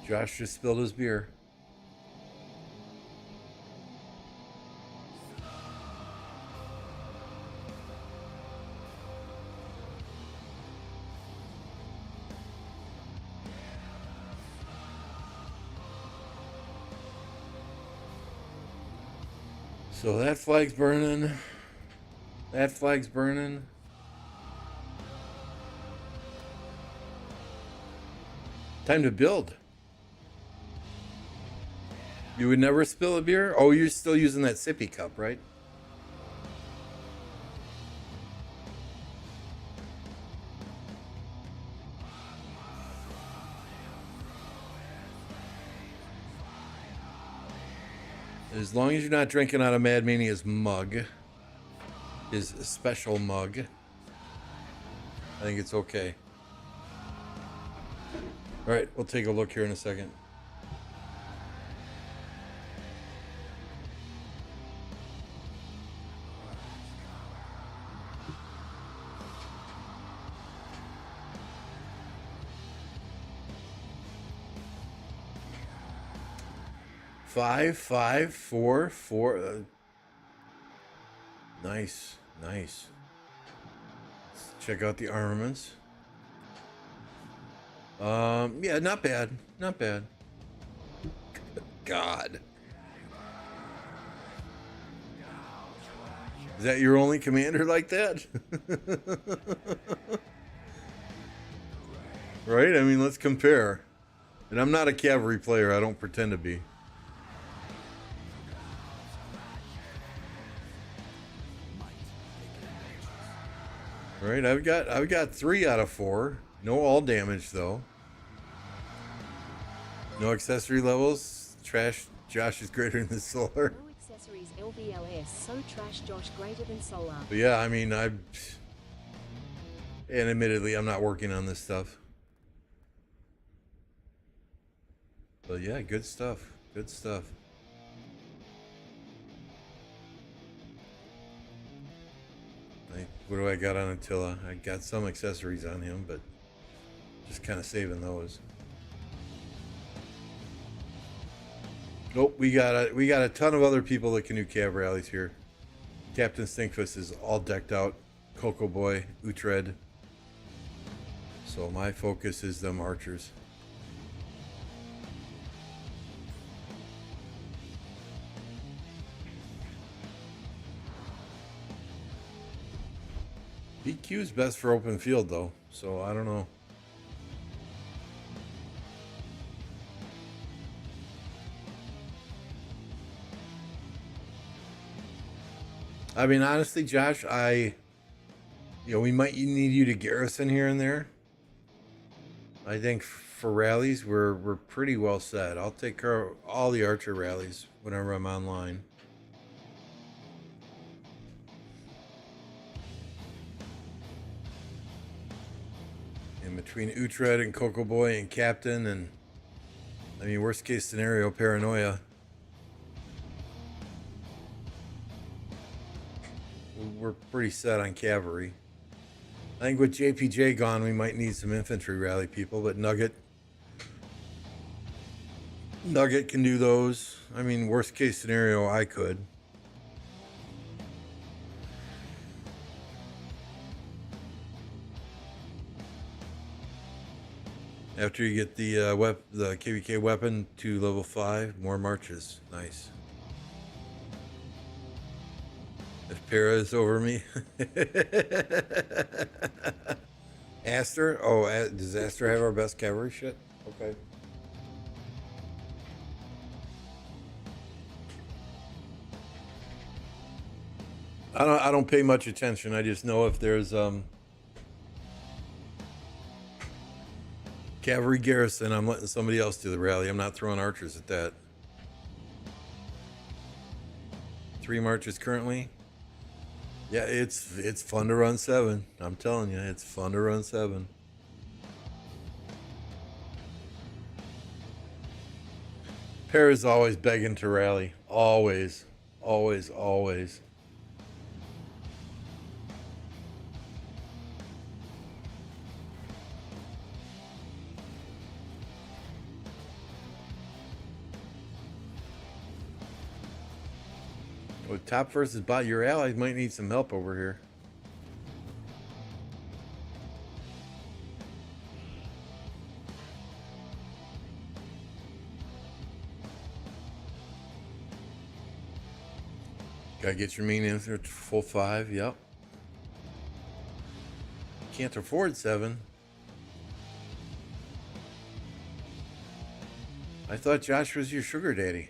Speaker 1: Josh just spilled his beer. So that flag's burning. That flag's burning. Time to build. You would never spill a beer? Oh, you're still using that sippy cup, right? As long as you're not drinking out of Mad Mania's mug, his special mug, I think it's okay. All right, we'll take a look here in a second. Five, 4, 4. Nice, nice. Let's check out the armaments. Yeah, not bad, not bad. God. Is that your only commander like that? Right? I mean, let's compare. And I'm not a cavalry player. I don't pretend to be. Right, I've got 3 out of 4. No all damage though. No accessory levels. Trash Josh is greater than solar.
Speaker 5: No accessories LVLS, so trash Josh greater than solar.
Speaker 1: But yeah, I mean, and admittedly, I'm not working on this stuff. But yeah, good stuff. Good stuff. What do I got on Attila? I got some accessories on him, but just kind of saving those. Nope, we got a ton of other people that can do cav rallies here. Captain Stinkfist is all decked out, Cocoa Boy, Utrecht. So my focus is them archers. BQ is best for open field though, so I don't know. I mean, honestly, Josh, we might need you to garrison here and there. I think for rallies, we're pretty well set. I'll take care of all the archer rallies whenever I'm online. In between Utrecht and Cocoa Boy and Captain, and I mean, worst case scenario, Paranoia. We're pretty set on cavalry. I think with JPJ gone, we might need some infantry rally people, but Nugget can do those. I mean, worst case scenario, I could. After you get the the KvK weapon to level 5, more marches. Nice. If Para is over me. Aster? Oh, does Aster have our best cavalry shit? Okay. I don't pay much attention. I just know if there's cavalry garrison, I'm letting somebody else do the rally. I'm not throwing archers at that. 3 marches currently. Yeah, it's fun to run 7. I'm telling you, it's fun to run 7. Para's always begging to rally. Always. Always, always. With top versus bot, your allies might need some help over here. Gotta get your mean answer to full 5, yep. Can't afford 7. I thought Josh was your sugar daddy.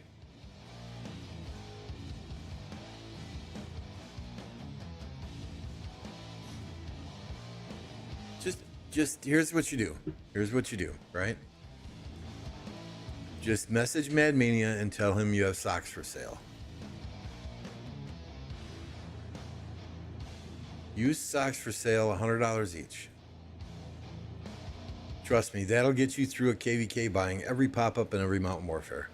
Speaker 1: Just here's what you do. Here's what you do, right? Just message Mad Mania and tell him you have socks for sale. Used socks for sale, $100 each. Trust me, that'll get you through a KvK buying every pop-up and every Mountain Warfare.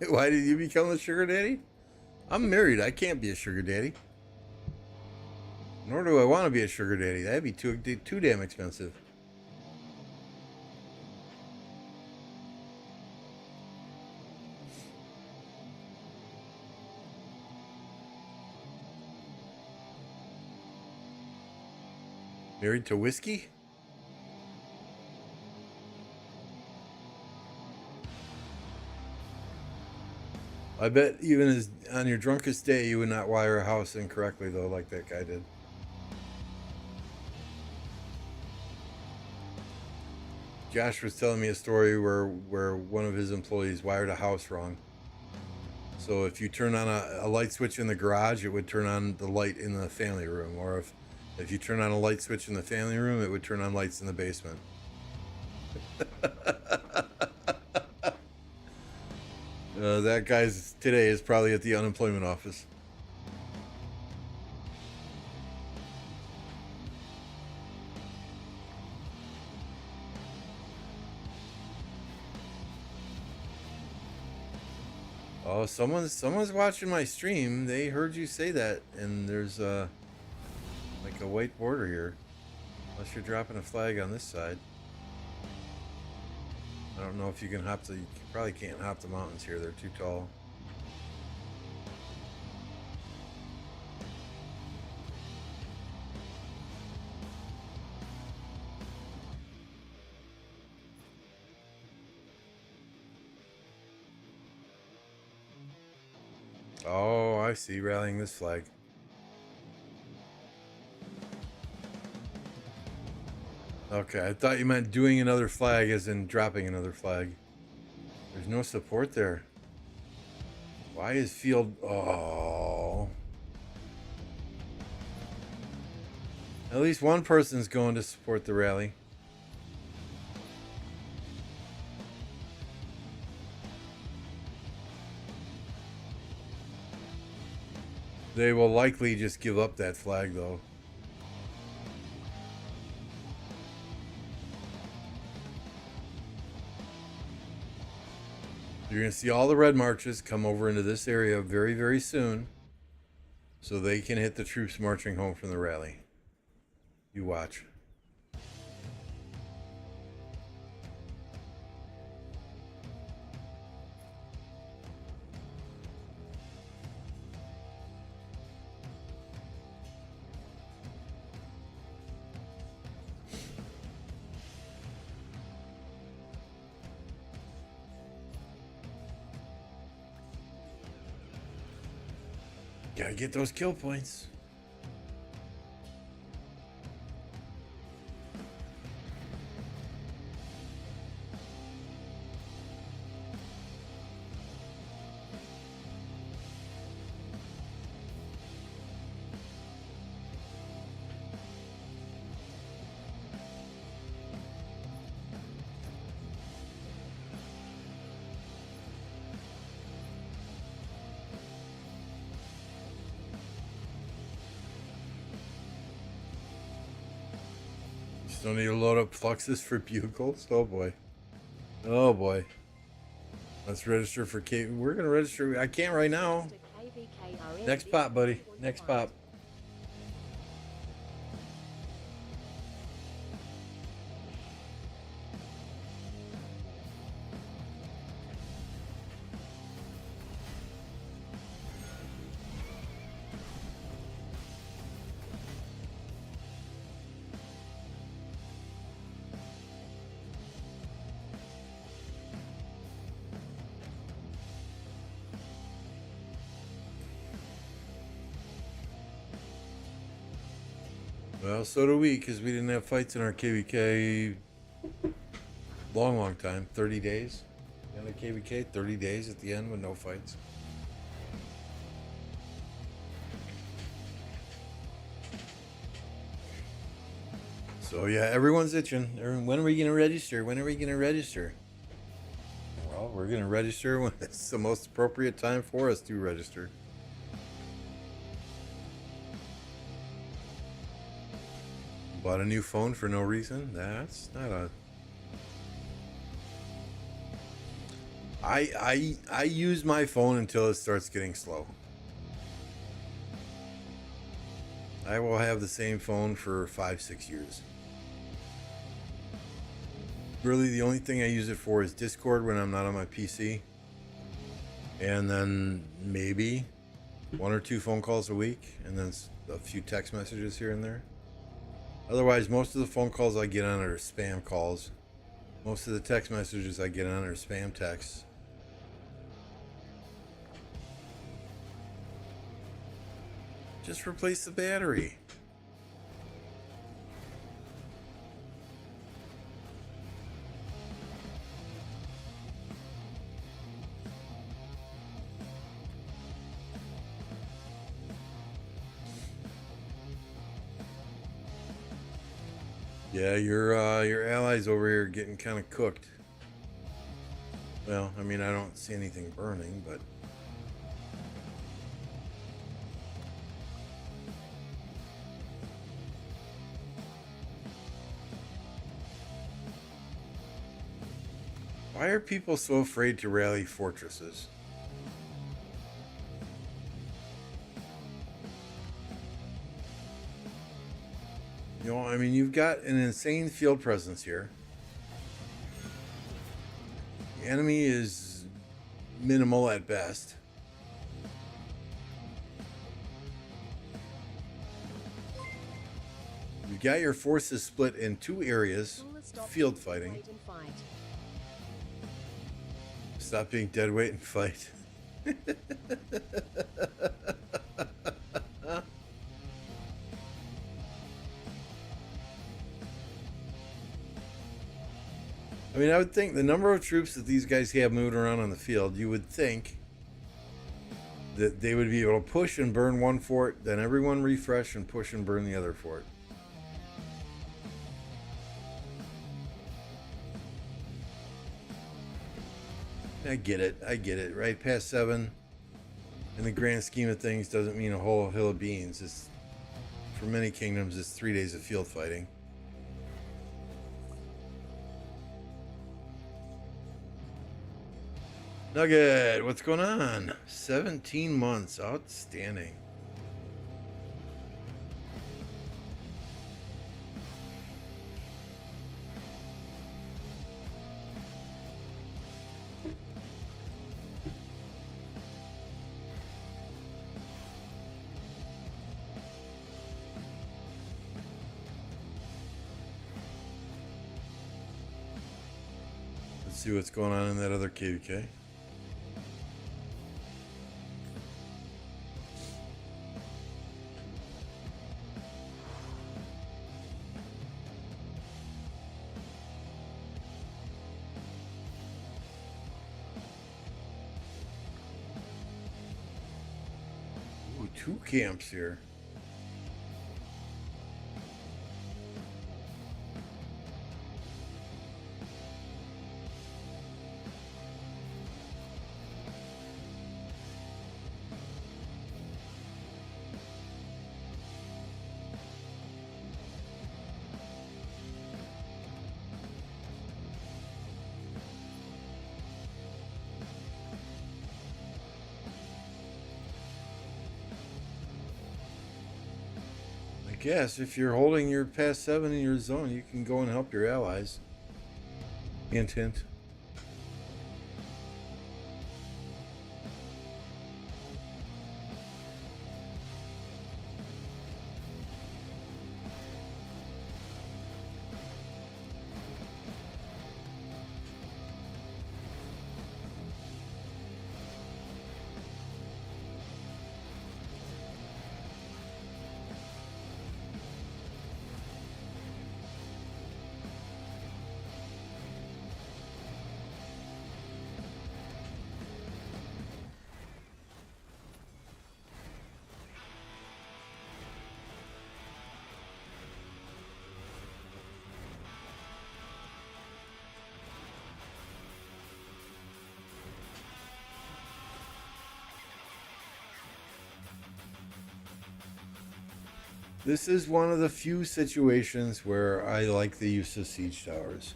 Speaker 1: Why did you become a sugar daddy? I'm married. I can't be a sugar daddy. Nor do I want to be a sugar daddy. That'd be too damn expensive. Married to whiskey? I bet even as on your drunkest day, you would not wire a house incorrectly, though, like that guy did. Josh was telling me a story where one of his employees wired a house wrong. So if you turn on a light switch in the garage, it would turn on the light in the family room. Or if you turn on a light switch in the family room, it would turn on lights in the basement. That guy's today is probably at the unemployment office. Oh, someone's watching my stream. They heard you say that, and there's like a white border here. Unless you're dropping a flag on this side. I don't know if you can hop the. You probably can't hop the mountains here. They're too tall. Oh, I see. Rallying this flag. Okay, I thought you meant doing another flag as in dropping another flag. There's no support there. Why is field... Oh. At least one person's going to support the rally. They will likely just give up that flag, though. You're going to see all the red marches come over into this area very, very soon, so they can hit the troops marching home from the rally. You watch. Gotta get those kill points. Still need to load up fluxes for bugles. Oh boy. Oh boy. Let's register for K. We're gonna register. I can't right now. Next pop, buddy. Next pop. Well, so do we, because we didn't have fights in our KvK long time. 30 days. In the KvK, 30 days at the end with no fights. So yeah, everyone's itching. When are we going to register? When are we going to register? Well, we're going to register when it's the most appropriate time for us to register. Bought a new phone for no reason? That's not a... I use my phone until it starts getting slow. I will have the same phone for 5-6 years. Really, the only thing I use it for is Discord when I'm not on my PC. And then maybe 1 or 2 phone calls a week, and then a few text messages here and there. Otherwise, most of the phone calls I get on are spam calls. Most of the text messages I get on are spam texts. Just replace the battery. Yeah, your allies over here are getting kind of cooked. Well, I mean, I don't see anything burning, but... Why are people so afraid to rally fortresses? You know, I mean, you've got an insane field presence here. The enemy is minimal at best. You've got your forces split in two areas, field fighting.
Speaker 5: Wait and fight.
Speaker 1: Stop being dead weight and fight. I mean, I would think the number of troops that these guys have moving around on the field, you would think that they would be able to push and burn one fort, then everyone refresh and push and burn the other fort. I get it. Right past 7, in the grand scheme of things, doesn't mean a whole hill of beans. It's, for many kingdoms, it's 3 days of field fighting. Nugget, what's going on? 17 months, outstanding. Let's see what's going on in that other KvK. Ooh, 2 camps here. I guess if you're holding your past 7 in your zone, you can go and help your allies. Hint, hint. This is one of the few situations where I like the use of siege towers.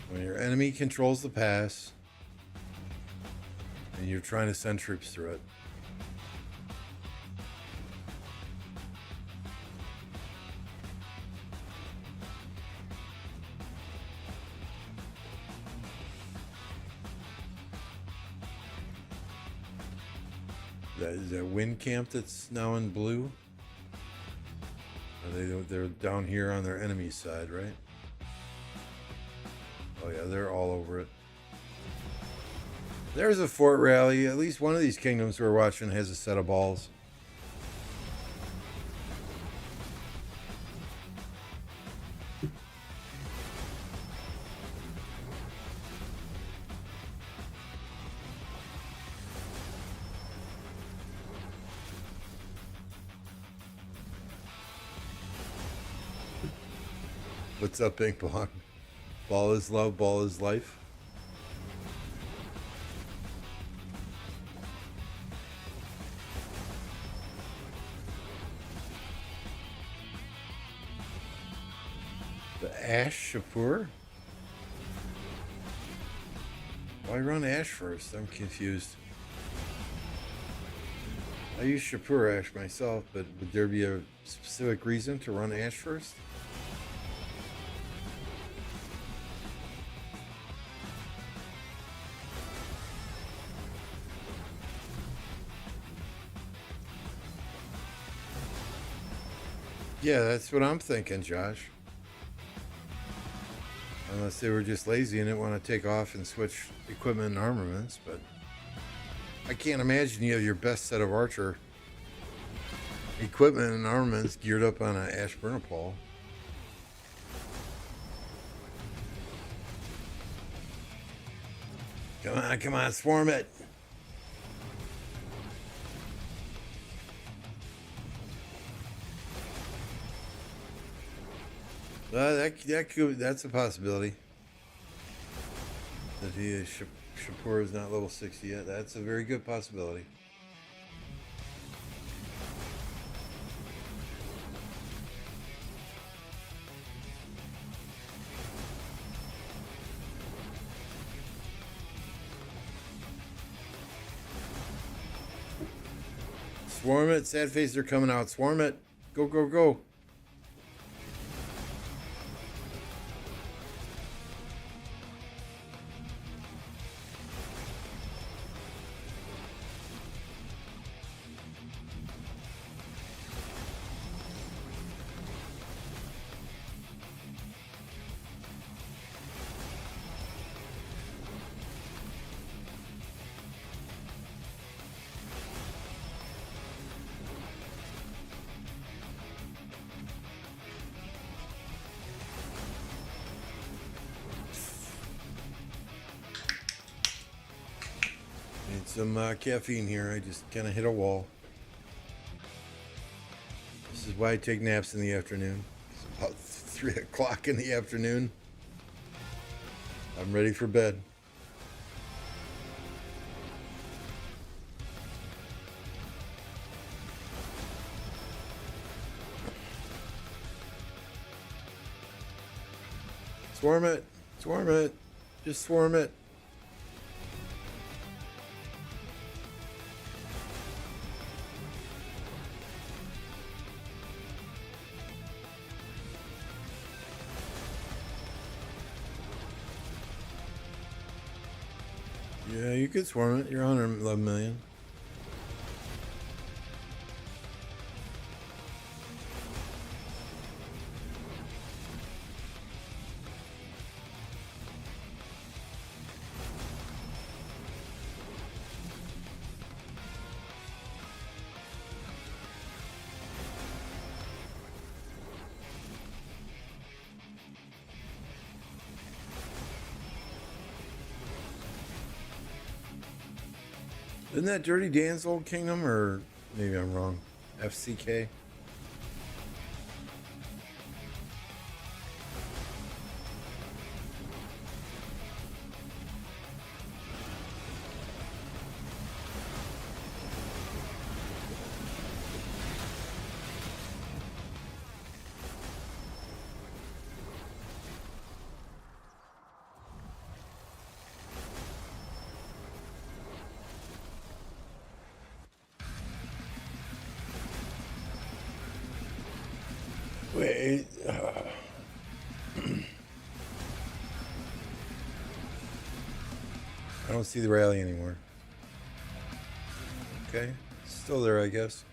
Speaker 1: When your enemy controls the pass and you're trying to send troops through it. Is that wind camp that's now in blue? They're down here on their enemy's side, right? Oh yeah, they're all over it. There's a fort rally. At least one of these kingdoms we're watching has a set of balls. What's up, Pink Pong? Ball is love, ball is life. The Ash Shapur? Why run Ash first? I'm confused. I use Shapur Ash myself, but would there be a specific reason to run Ash first? Yeah, that's what I'm thinking, Josh. Unless they were just lazy and didn't want to take off and switch equipment and armaments, but I can't imagine you have your best set of archer equipment and armaments geared up on an Ash Burnapal. Come on, swarm it. That's a possibility. That he is Shapur is not level 60 yet. That's a very good possibility. Swarm it, sad face, they're coming out. Swarm it. Go, go, go. Need some caffeine here. I just kind of hit a wall. This is why I take naps in the afternoon. It's about 3 o'clock in the afternoon. I'm ready for bed. Swarm it. Swarm it. Just swarm it. Yeah, you could swarm it. You're 111 million. Isn't that Dirty Dan's old kingdom, or maybe I'm wrong? FCK? Wait. I don't see the rally anymore. Okay. Still there, I guess.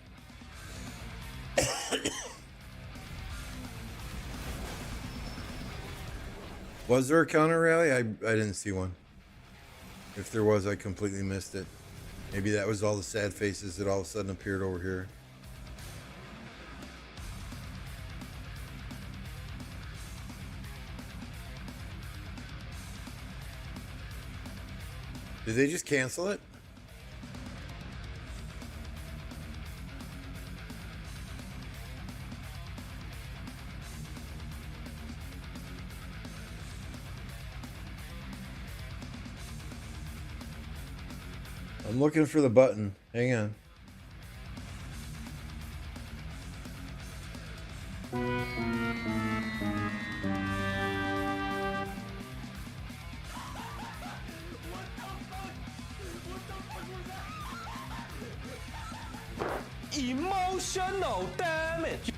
Speaker 1: Was there a counter rally? I didn't see one. If there was, I completely missed it. Maybe that was all the sad faces that all of a sudden appeared over here. Did they just cancel it? I'm looking for the button. Hang on.
Speaker 6: Emotional damage.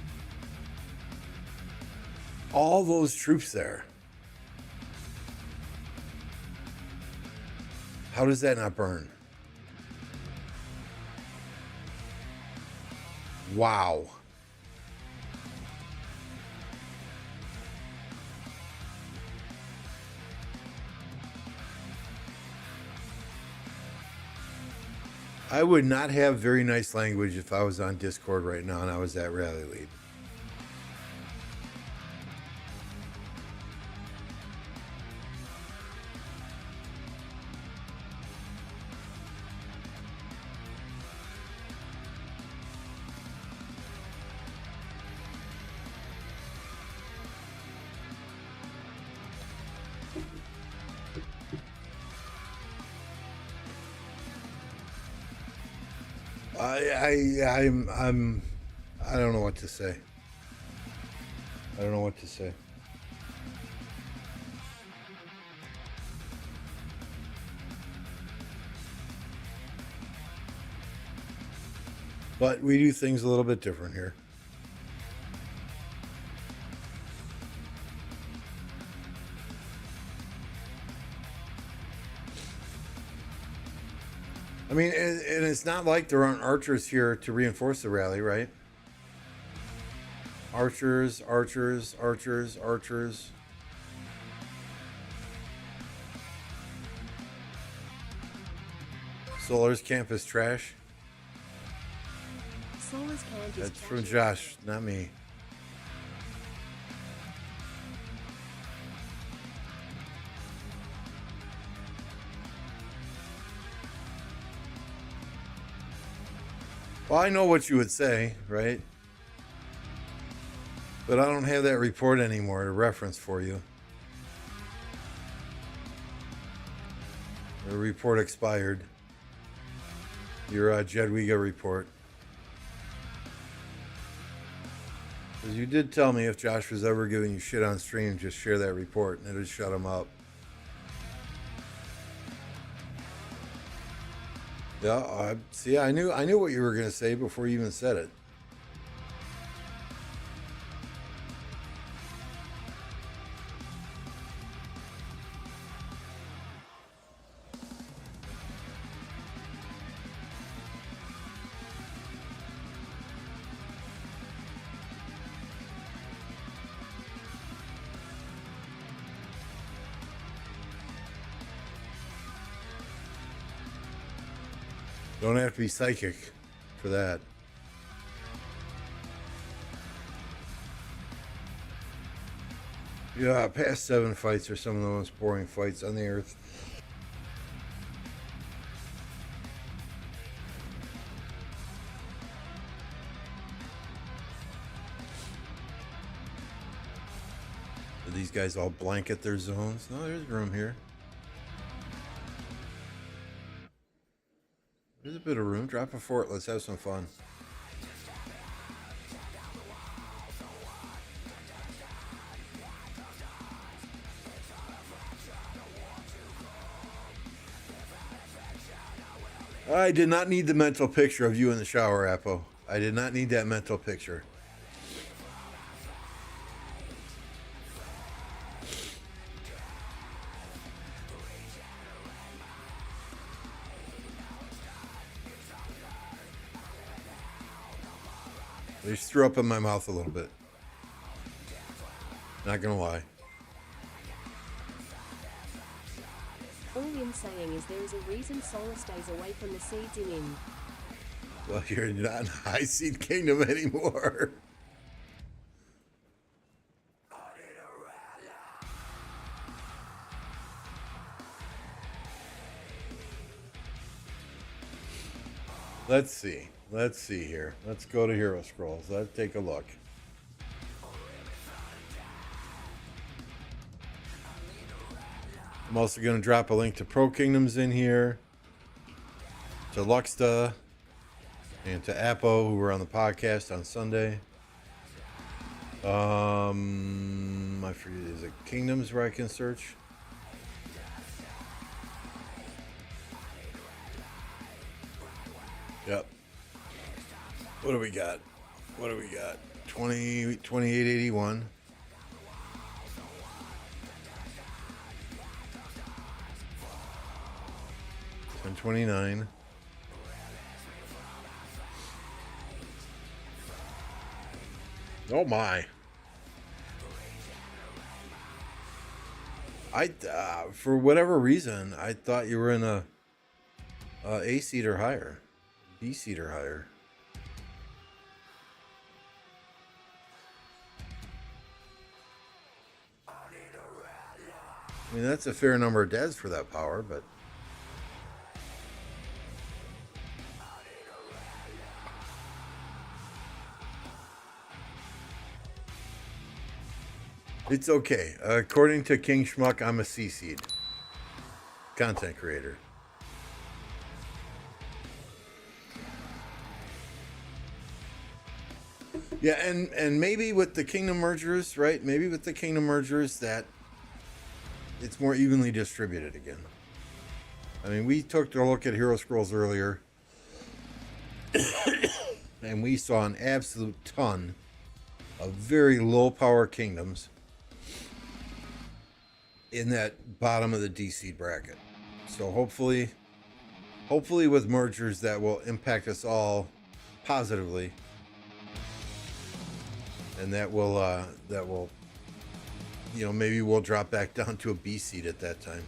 Speaker 1: All those troops there. How does that not burn? Wow. I would not have very nice language if I was on Discord right now and I was that rally lead. I don't know what to say. I don't know what to say. But we do things a little bit different here. I mean, and it's not like there aren't archers here to reinforce the rally, right? Archers, archers, archers, archers. Solar's camp is trash.
Speaker 5: Solar's camp is
Speaker 1: That's from Josh, not me. Well, I know what you would say, right? But I don't have that report anymore to reference for you. The report expired. Your Jedwiga report. Because you did tell me if Josh was ever giving you shit on stream, just share that report and it'll shut him up. Yeah, see, I knew what you were gonna say before you even said it. Don't have to be psychic for that. Yeah, past 7 fights are some of the most boring fights on the earth. Do these guys all blanket their zones? No, there's room here. There's a bit of room. Drop a fort. Let's have some fun. I did not need the mental picture of you in the shower, Appo. I did not need that mental picture. I just threw up in my mouth a little bit. Not gonna lie.
Speaker 5: All I'm saying is there is a reason Solar stays away from the seeds in Ind.
Speaker 1: Well, you're not in High Seed Kingdom anymore. Let's see. Let's see here. Let's go to Hero Scrolls. Let's take a look. I'm also going to drop a link to Pro Kingdoms in here. to Luxta and to Apo, who were on the podcast on Sunday. I forget, is it Kingdoms where I can search? Yep. What do we got? 2881. $10.29. Oh my. For whatever reason, I thought you were in a seat or higher. B seat or higher. I mean, that's a fair number of deaths for that power, but it's okay. According to King Schmuck, I'm a C seed. Content creator. Yeah, and maybe with the Kingdom mergers, right? Maybe with the Kingdom mergers that it's more evenly distributed again. I mean, we took a look at Hero Scrolls earlier, and we saw an absolute ton of very low power kingdoms in that bottom of the D seed bracket. So hopefully with mergers that will impact us all positively, and that will maybe we'll drop back down to a B seed at that time.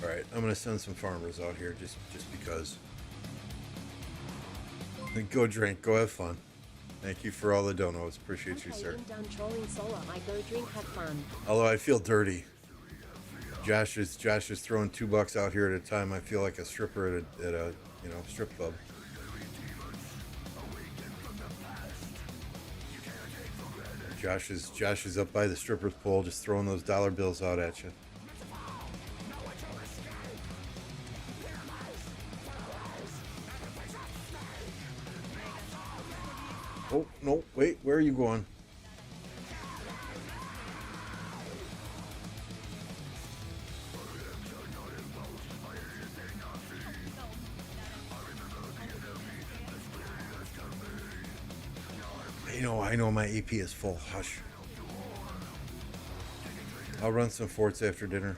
Speaker 1: All right, I'm gonna send some farmers out here just because. Go drink, go have fun. Thank you for all the donos. Appreciate you, sir.
Speaker 5: I'm done trolling Solar. I go drink, have fun.
Speaker 1: Although I feel dirty. Josh is throwing $2 out here at a time. I feel like a stripper at a strip club. Josh is up by the stripper's pole, just throwing those dollar bills out at you. Oh no! Wait, where are you going? I know my AP is full. Hush. I'll run some forts after dinner.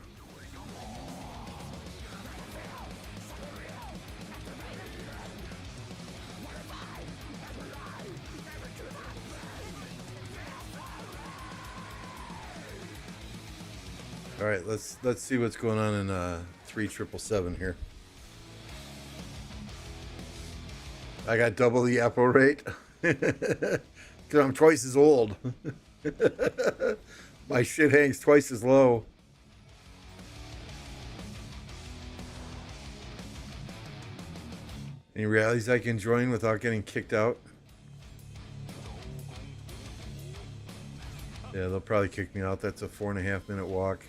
Speaker 1: All right, let's see what's going on in 3777 here. I got double the Apple rate. Because I'm twice as old. My shit hangs twice as low. Any rallies I can join without getting kicked out? Yeah, they'll probably kick me out. That's a 4.5 minute walk.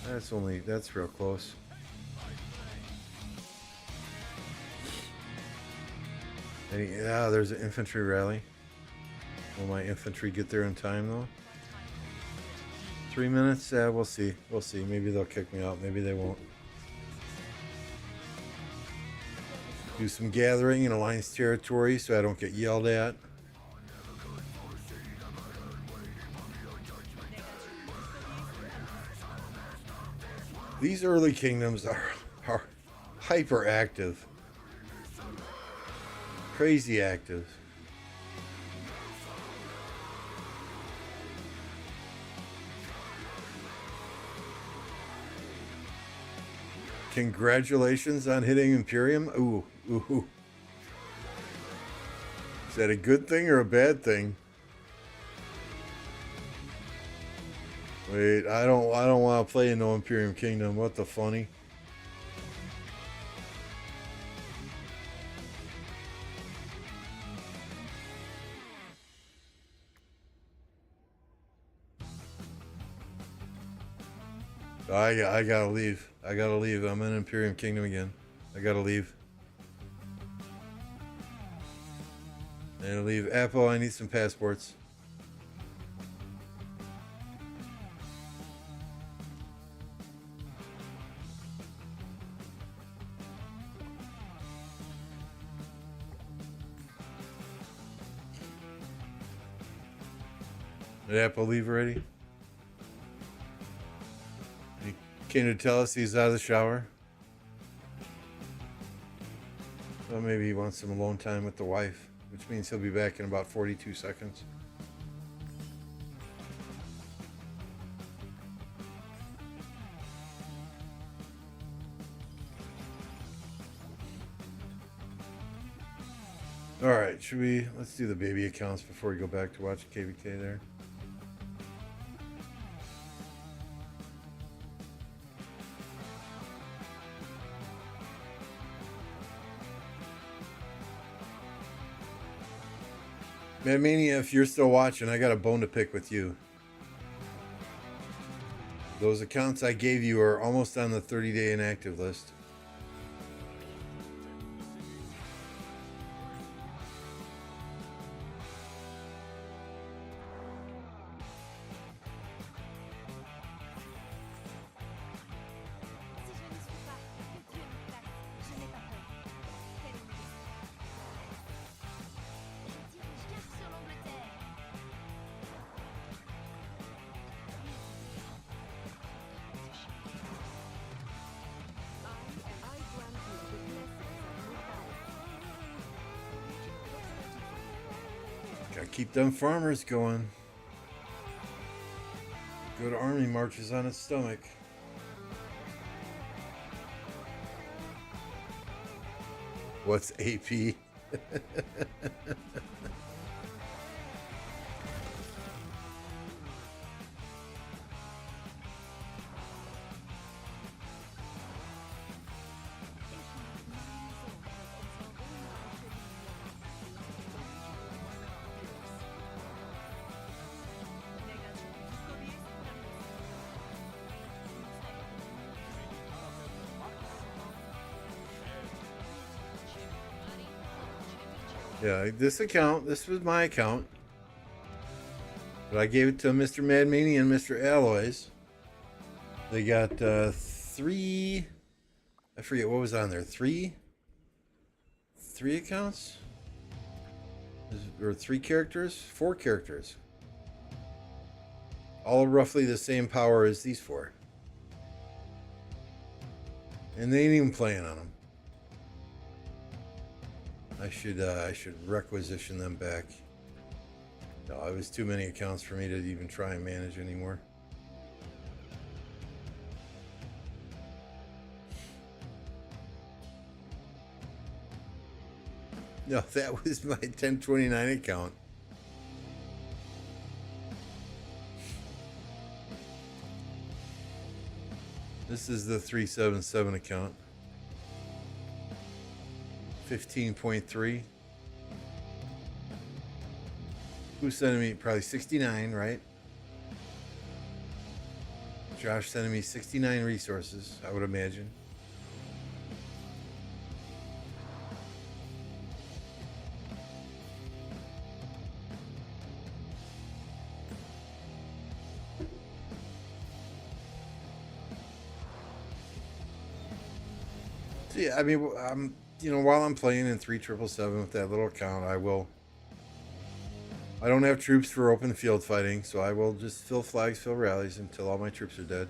Speaker 1: That's real close. Yeah, there's an infantry rally. Will my infantry get there in time though? 3 minutes? Yeah, we'll see. We'll see. Maybe they'll kick me out. Maybe they won't. Do some gathering in Alliance territory so I don't get yelled at. These early kingdoms are hyper active. Crazy active. Congratulations on hitting Imperium. Ooh. Is that a good thing or a bad thing? Wait, I don't want to play in no Imperium Kingdom. What the funny? I gotta leave. I gotta leave. I'm in Imperium Kingdom again. I gotta leave. I gotta leave. Apple, I need some passports. Did Apple leave already? He came to tell us he's out of the shower. Well, maybe he wants some alone time with the wife, which means he'll be back in about 42 seconds. All right, let's do the baby accounts before we go back to watch KvK there. Man, Mania, if you're still watching, I got a bone to pick with you. Those accounts I gave you are almost on the 30-day inactive list. Gotta keep them farmers going. Good army marches on its stomach. What's AP? Yeah, this was my account. But I gave it to Mr. Mad Mania and Mr. Alloys. They got 3, I forget what was on there, 3 accounts? Or 3 characters? 4 characters. All roughly the same power as these 4. And they ain't even playing on them. I should requisition them back. No, it was too many accounts for me to even try and manage anymore. No, that was my 1029 account. This is the 377 account. 15.3. Who's sending me? Probably 69, right? Josh sending me 69 resources, I would imagine. So yeah, I mean, I'm, while I'm playing in 3777 with that little account, I don't have troops for open field fighting, so I will just fill flags, fill rallies until all my troops are dead.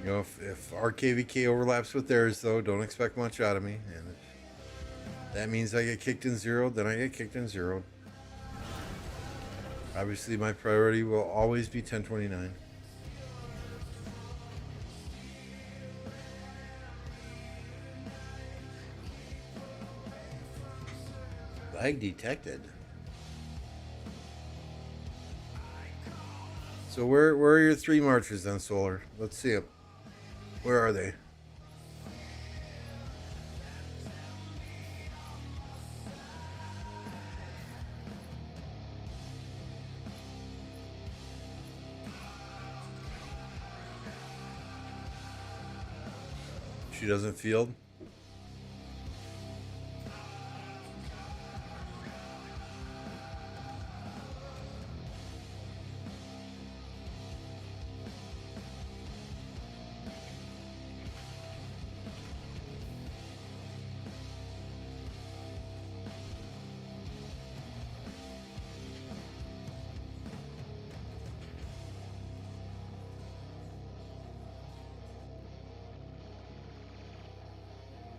Speaker 1: If our KvK overlaps with theirs, though, don't expect much out of me. And if that means I get kicked in zeroed, then I get kicked in zeroed. Obviously, my priority will always be 1029. Lag detected. So where are your 3 marchers then, Solar? Let's see them. Where are they? She doesn't field.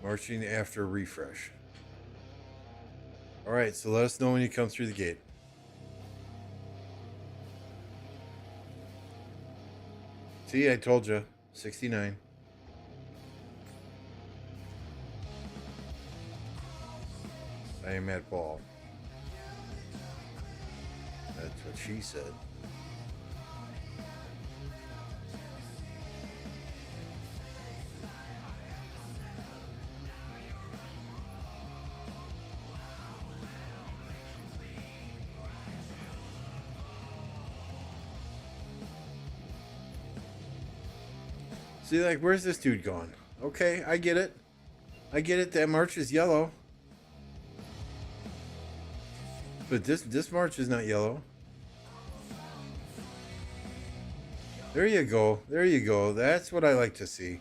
Speaker 1: Marching after refresh. Alright, so let us know when you come through the gate. See, I told you. 69. I am at ball. That's what she said. See, like, where's this dude gone? Okay, I get it. I get it. That march is yellow. But this march is not yellow. There you go. There you go. That's what I like to see.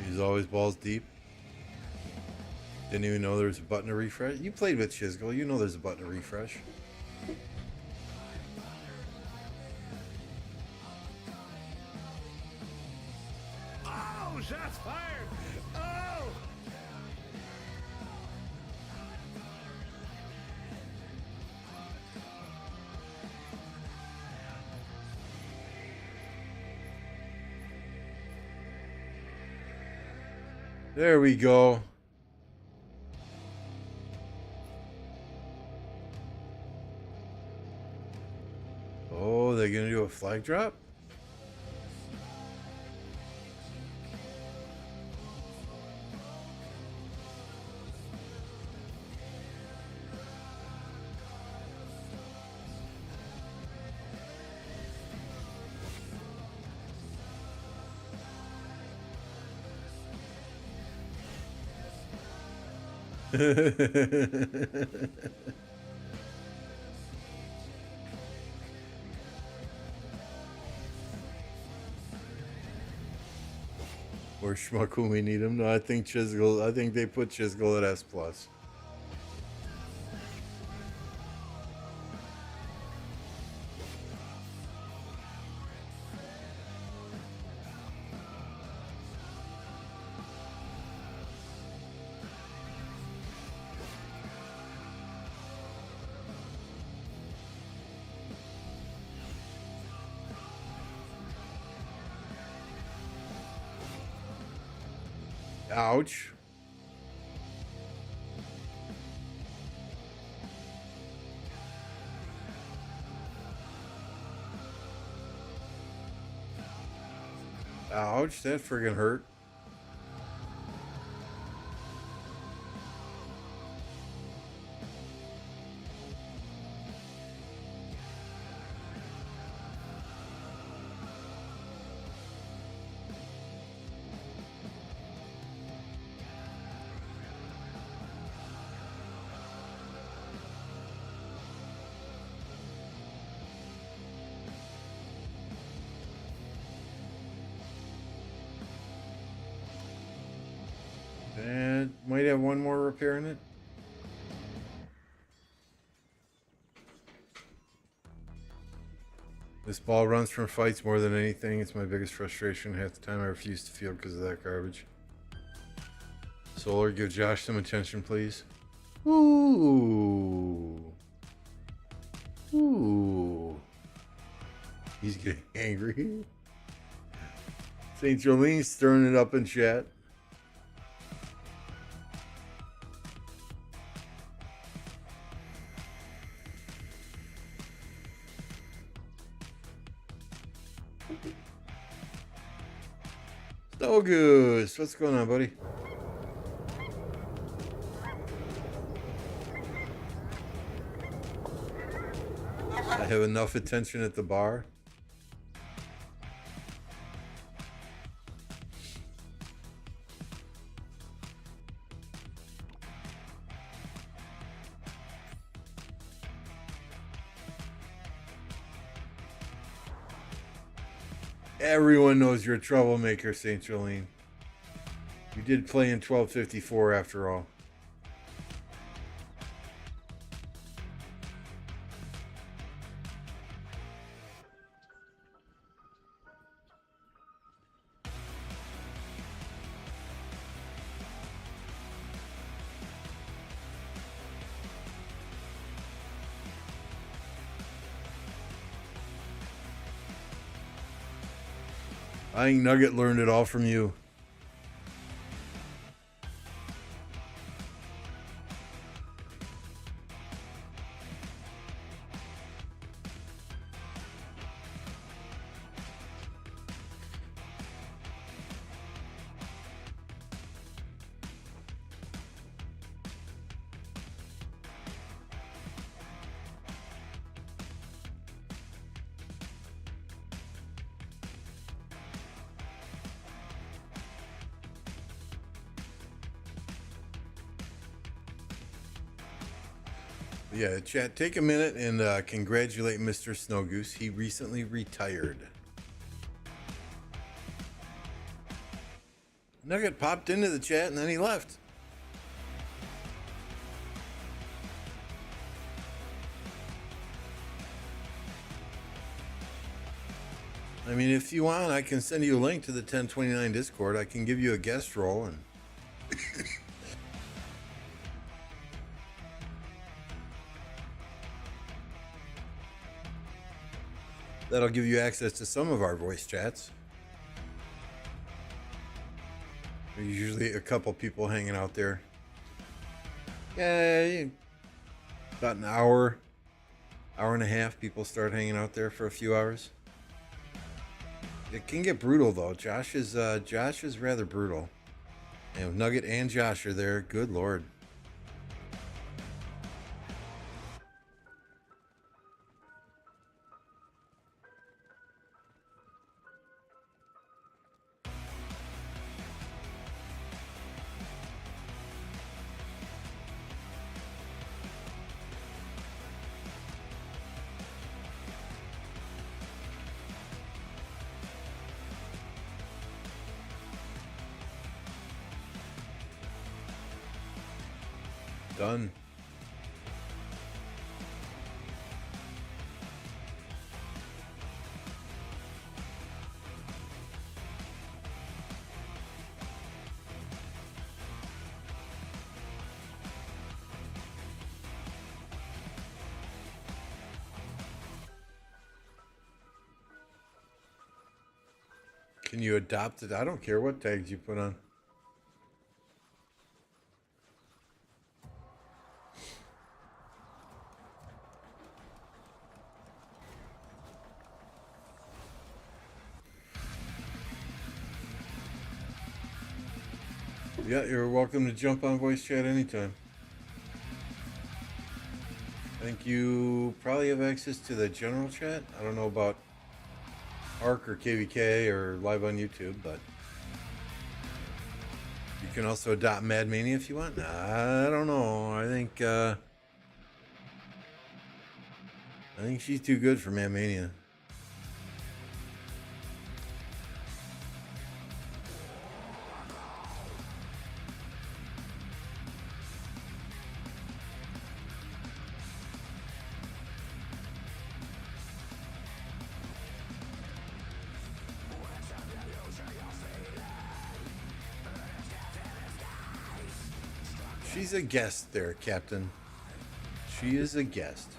Speaker 1: He's always balls deep. Didn't even know there was a button to refresh. You played with Chisgel. You know there's a button to refresh.
Speaker 6: Oh, shots fired! Oh!
Speaker 1: There we go. Oh, they're gonna do a flag drop? Or Schmuck when we need him. No, I think Chisgel. I think they put Chisgel at S plus. Ouch. Ouch, that friggin' hurt. And might have one more repair in it. This ball runs from fights more than anything. It's my biggest frustration. Half the time I refuse to field because of that garbage. Solar, give Josh some attention, please. Ooh. Ooh. He's getting angry. St. Jolene stirring it up in chat. Snow Goose, what's going on, buddy? I have enough attention at the bar. Everyone knows you're a troublemaker, St. Jolene. You did play in 1254 after all. I think Nugget learned it all from you. Yeah, chat, take a minute and congratulate Mr. Snow Goose. He recently retired. Nugget popped into the chat and then he left. I mean, if you want, I can send you a link to the 1029 Discord. I can give you a guest role and... That'll give you access to some of our voice chats. There's usually a couple people hanging out there. Yeah, about an hour and a half, people start hanging out there for a few hours. It can get brutal though. Josh is rather brutal. And Nugget and Josh are there. Good Lord. Done. Can you adopt it? I don't care what tags you put on. Yeah, you're welcome to jump on voice chat anytime. I think you probably have access to the general chat. I don't know about ARC or KvK or live on YouTube, but you can also adopt Mad Mania if you want. I don't know. I think she's too good for Mad Mania. She's a guest there, Captain. She is a guest.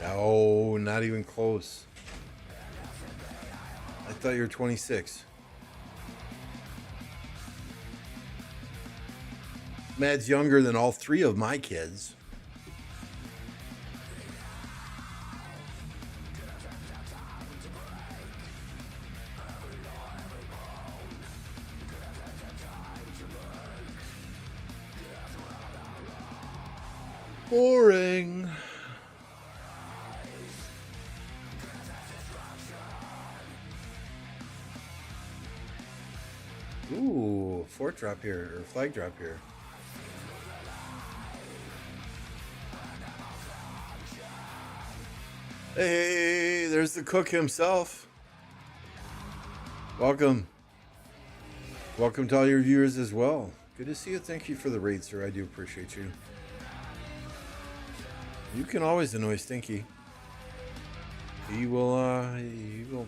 Speaker 1: Oh, not even close. I thought you were 26. Matt's younger than all three of my kids. Boring. Ooh, fort drop here, or flag drop here. Hey, there's the cook himself. Welcome. Welcome to all your viewers as well. Good to see you. Thank you for the raid, sir. I do appreciate you. You can always annoy Stinky. He will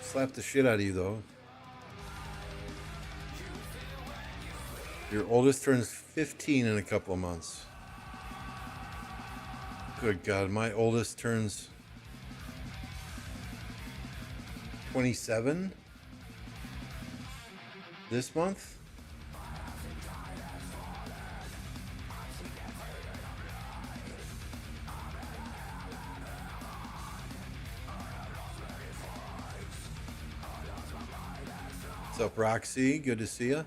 Speaker 1: slap the shit out of you, though. Your oldest turns 15 in a couple of months. Good God, my oldest turns 27 this month. What's up, Roxy? Good to see you.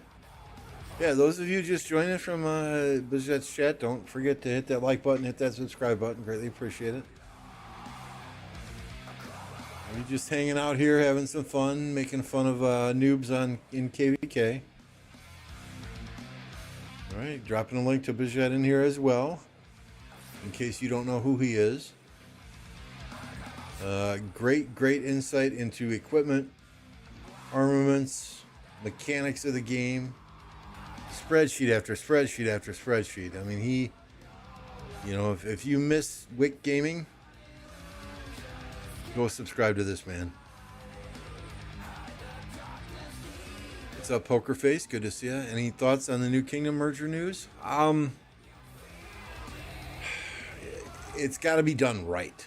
Speaker 1: Yeah, those of you just joining from Bizet's chat, don't forget to hit that like button, hit that subscribe button. Greatly appreciate it. We're just hanging out here, having some fun, making fun of noobs in KvK. All right, dropping a link to Bizet in here as well, in case you don't know who he is. Great insight into equipment, armaments, mechanics of the game. Spreadsheet after spreadsheet after spreadsheet. I mean, he, if you miss Wick Gaming, go subscribe to this man. What's up, Poker Face? Good to see you. Any thoughts on the New Kingdom merger news? It's got to be done right.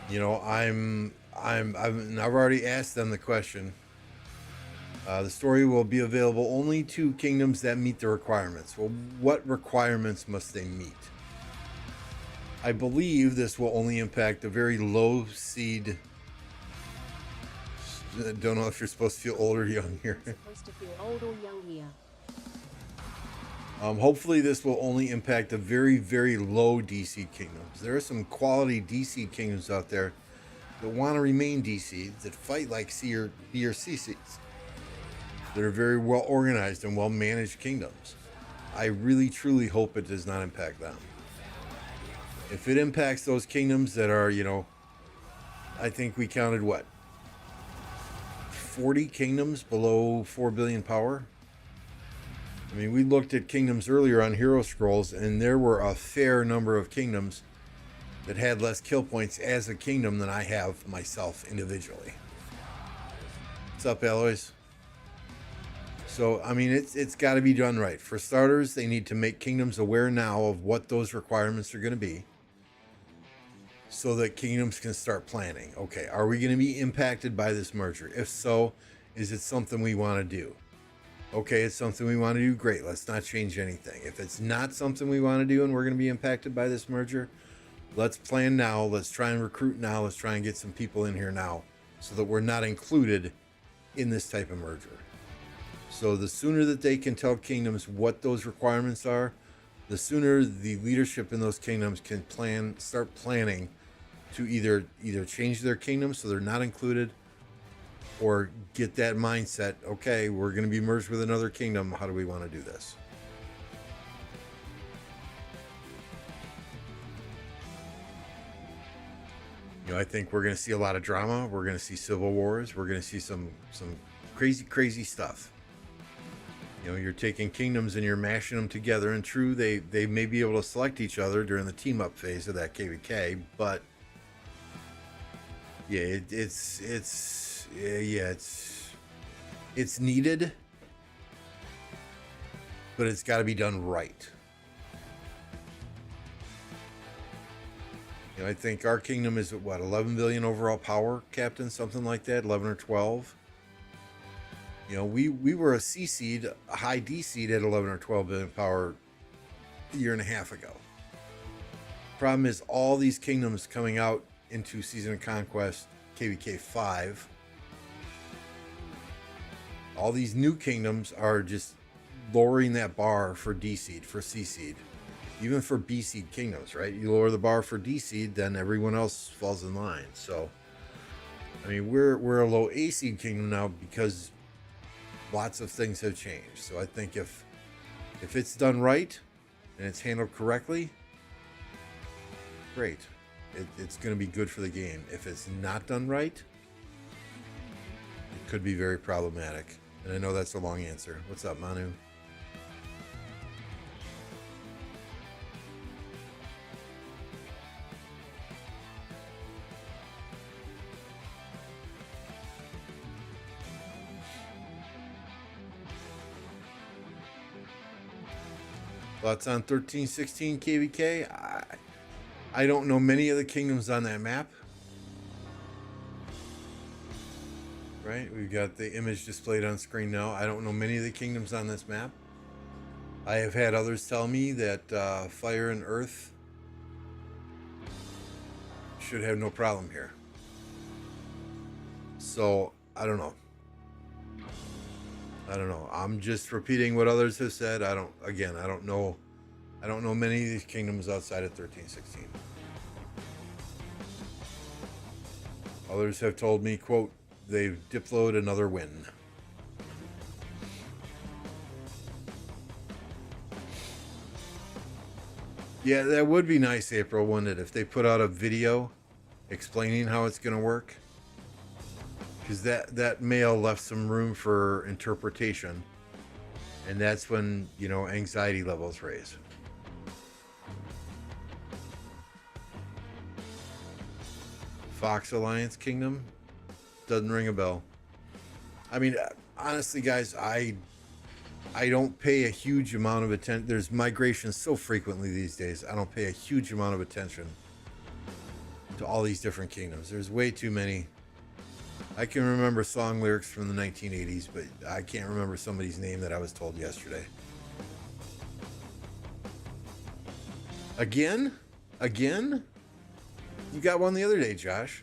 Speaker 1: I've already asked them the question. The story will be available only to kingdoms that meet the requirements. Well, what requirements must they meet? I believe this will only impact a very low seed. I don't know if you're supposed to feel old or young here.
Speaker 5: Supposed to feel old or young here.
Speaker 1: Hopefully this will only impact a very, very low DC kingdoms. There are some quality DC kingdoms out there that want to remain DC, that fight like C or B or C seeds, that are very well organized and well managed kingdoms. I really truly hope it does not impact them. If it impacts those kingdoms that are, I think we counted 40 kingdoms below 4 billion power. I mean, we looked at kingdoms earlier on Hero Scrolls, and there were a fair number of kingdoms that had less kill points as a kingdom than I have myself individually. What's up, Aloys? So, I mean, it's got to be done right. For starters, they need to make kingdoms aware now of what those requirements are going to be, so that kingdoms can start planning. Okay, are we going to be impacted by this merger? If so, is it something we want to do? Okay, it's something we want to do. Great, let's not change anything. If it's not something we want to do and we're going to be impacted by this merger, let's plan now. Let's try and recruit now. Let's try and get some people in here now so that we're not included in this type of merger. So the sooner that they can tell kingdoms what those requirements are, the sooner the leadership in those kingdoms can start planning to either change their kingdom so they're not included, or get that mindset, okay, we're going to be merged with another kingdom. How do we want to do this? I think we're going to see a lot of drama. We're going to see civil wars. We're going to see some crazy stuff. You're taking kingdoms and you're mashing them together. And true, they may be able to select each other during the team up phase of that KvK, but yeah, it's needed, but it's got to be done right. I think our kingdom is at what, 11 billion overall power, Captain, something like that, 11 or 12. We were a C seed, a high D seed at 11 or 12 billion power a year and a half ago. Problem is, all these kingdoms coming out into Season of Conquest KvK 5, all these new kingdoms are just lowering that bar for D seed, for C seed, even for B seed kingdoms, right? You lower the bar for D seed, then everyone else falls in line. So, I mean, we're a low A seed kingdom now because lots of things have changed. So I think if it's done right and it's handled correctly, great. It's going to be good for the game. If it's not done right, it could be very problematic. And I know that's a long answer. What's up, Manu? Thoughts on 1316 KvK? I don't know many of the kingdoms on that map. Right? We've got the image displayed on screen now. I don't know many of the kingdoms on this map. I have had others tell me that Fire and Earth should have no problem here. So, I don't know. I'm just repeating what others have said. I don't know many of these kingdoms outside of 1316. Others have told me, quote, they've diploed another win. Yeah, that would be nice, April, wouldn't it, if they put out a video explaining how it's going to work? Because that mail left some room for interpretation, and that's when, anxiety levels raise. Fox Alliance Kingdom doesn't ring a bell. I mean, honestly, guys, I don't pay a huge amount of attention. There's migrations so frequently these days. I don't pay a huge amount of attention to all these different kingdoms. There's way too many. I can remember song lyrics from the 1980s, but I can't remember somebody's name that I was told yesterday. Again? You got one the other day, Josh.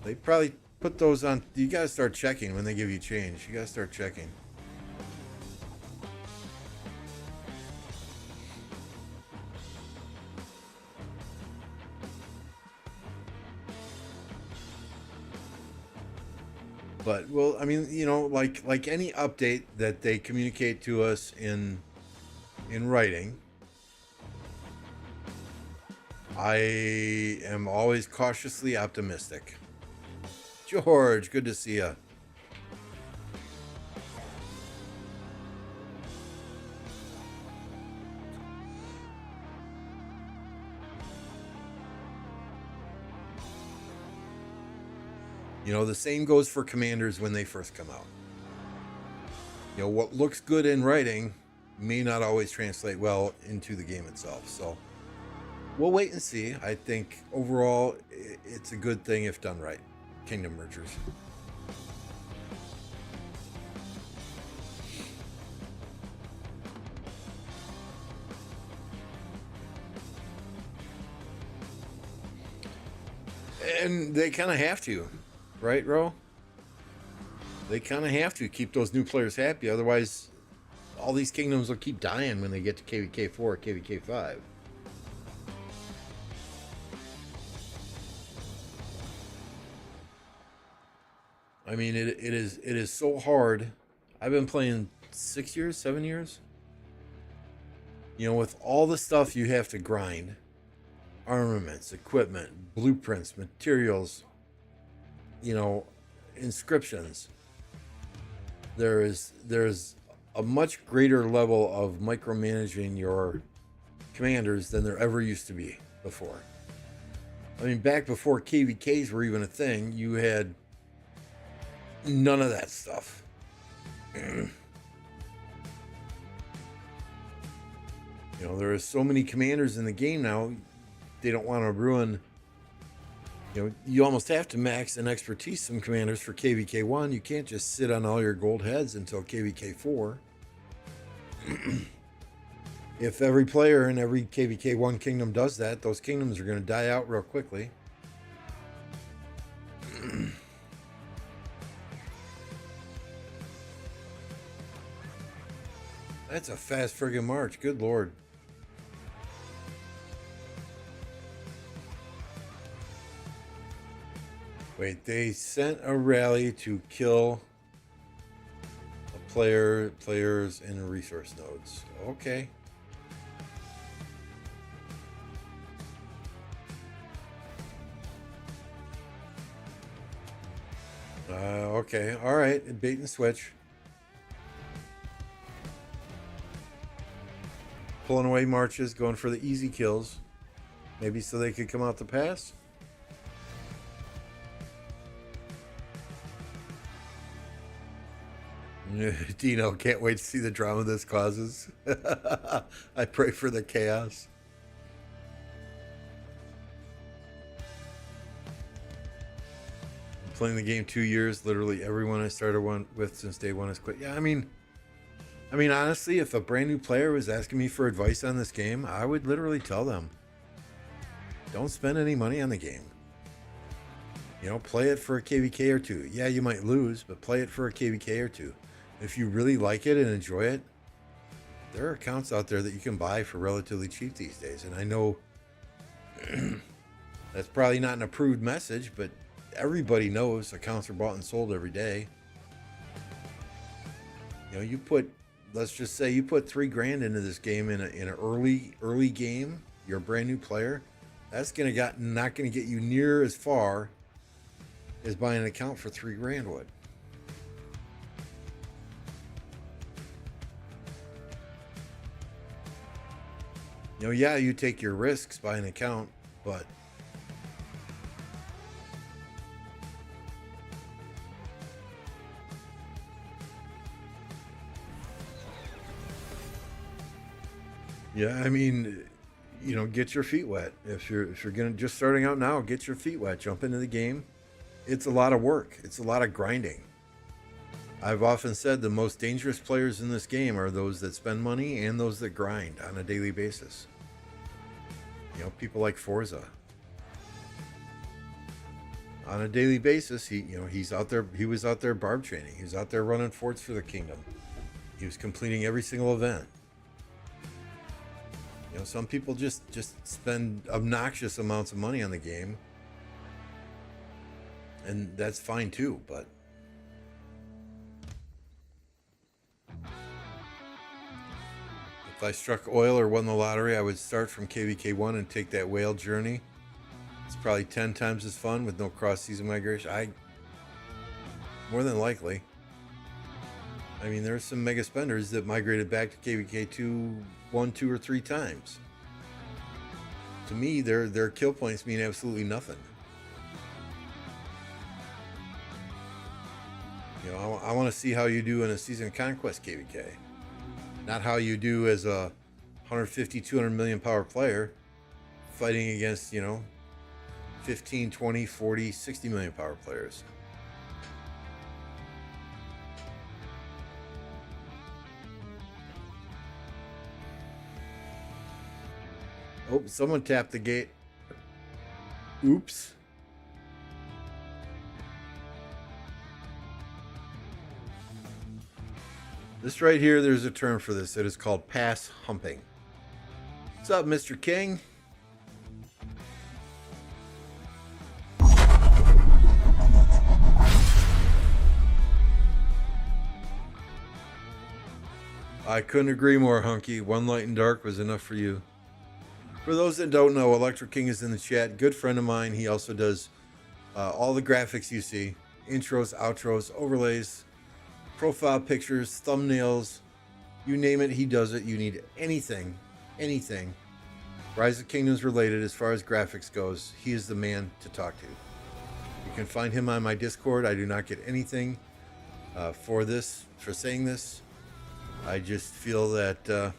Speaker 1: They probably put those on. You gotta start checking when they give you change. You gotta start checking. But, well, I mean, like any update that they communicate to us in writing, I am always cautiously optimistic. George, good to see you. The same goes for commanders when they first come out. What looks good in writing may not always translate well into the game itself. So we'll wait and see. I think overall it's a good thing if done right. Kingdom mergers. And they kind of have to. Right, Ro? They kind of have to keep those new players happy. Otherwise, all these kingdoms will keep dying when they get to KvK 4 or KvK 5. I mean, it is so hard. I've been playing 6 years, 7 years. With all the stuff you have to grind, armaments, equipment, blueprints, materials, inscriptions. There's a much greater level of micromanaging your commanders than there ever used to be before. I mean, back before KvKs were even a thing, you had none of that stuff. You know, there are so many commanders in the game now, they don't want to ruin. You know, you almost have to max and expertise some commanders for KvK 1. You can't just sit on all your gold heads until KvK 4. If every player in every KvK 1 kingdom does that, those kingdoms are going to die out real quickly. That's a fast friggin' march. Good lord. Wait, they sent a rally to kill a players in resource nodes. Okay. Okay. All right. Bait and switch. Pulling away marches, going for the easy kills. Maybe so they could come out the pass. Dino, can't wait to see the drama this causes. I pray for the chaos. I'm playing the game 2 years. Literally everyone I started with since day one has quit. Yeah, I mean, honestly, if a brand new player was asking me for advice on this game, I would literally tell them, don't spend any money on the game. You know, play it for a KvK or two. Yeah, you might lose, but play it for a KvK or two. If you really like it and enjoy it, there are accounts out there that you can buy for relatively cheap these days. And I know that's probably not an approved message, but everybody knows accounts are bought and sold every day. You know, let's just say you put $3,000 into this game in an early game. You're a brand new player. That's not gonna get you near as far as buying an account for $3,000 would. You know, yeah, you take your risks buying an account, but yeah, I mean, you know, get your feet wet. If you're gonna just starting out now, get your feet wet. Jump into the game. It's a lot of work. It's a lot of grinding. I've often said the most dangerous players in this game are those that spend money and those that grind on a daily basis. You know, people like Forza. On a daily basis, he's out there. He was out there barb training. He was out there running forts for the kingdom. He was completing every single event. You know, some people just spend obnoxious amounts of money on the game, and that's fine too, but if I struck oil or won the lottery, I would start from KvK 1 and take that whale journey. It's probably 10 times as fun with no cross-season migration. More than likely. I mean, there's some mega spenders that migrated back to KvK 2 1, 2, or 3 times. To me, their kill points mean absolutely nothing. You know, I want to see how you do in a season conquest KvK. Not how you do as a 150, 200 million power player fighting against, you know, 15, 20, 40, 60 million power players. Oh, someone tapped the gate. Oops. This right here, there's a term for this. It is called pass humping. What's up, Mr. King? I couldn't agree more, Hunky. One light and dark was enough for you. For those that don't know, Electro King is in the chat. Good friend of mine. He also does all the graphics you see. Intros, outros, overlays, profile pictures, thumbnails. You name it, he does it. You need anything. Rise of Kingdoms related as far as graphics goes. He is the man to talk to. You can find him on my Discord. I do not get anything for saying this. I just feel that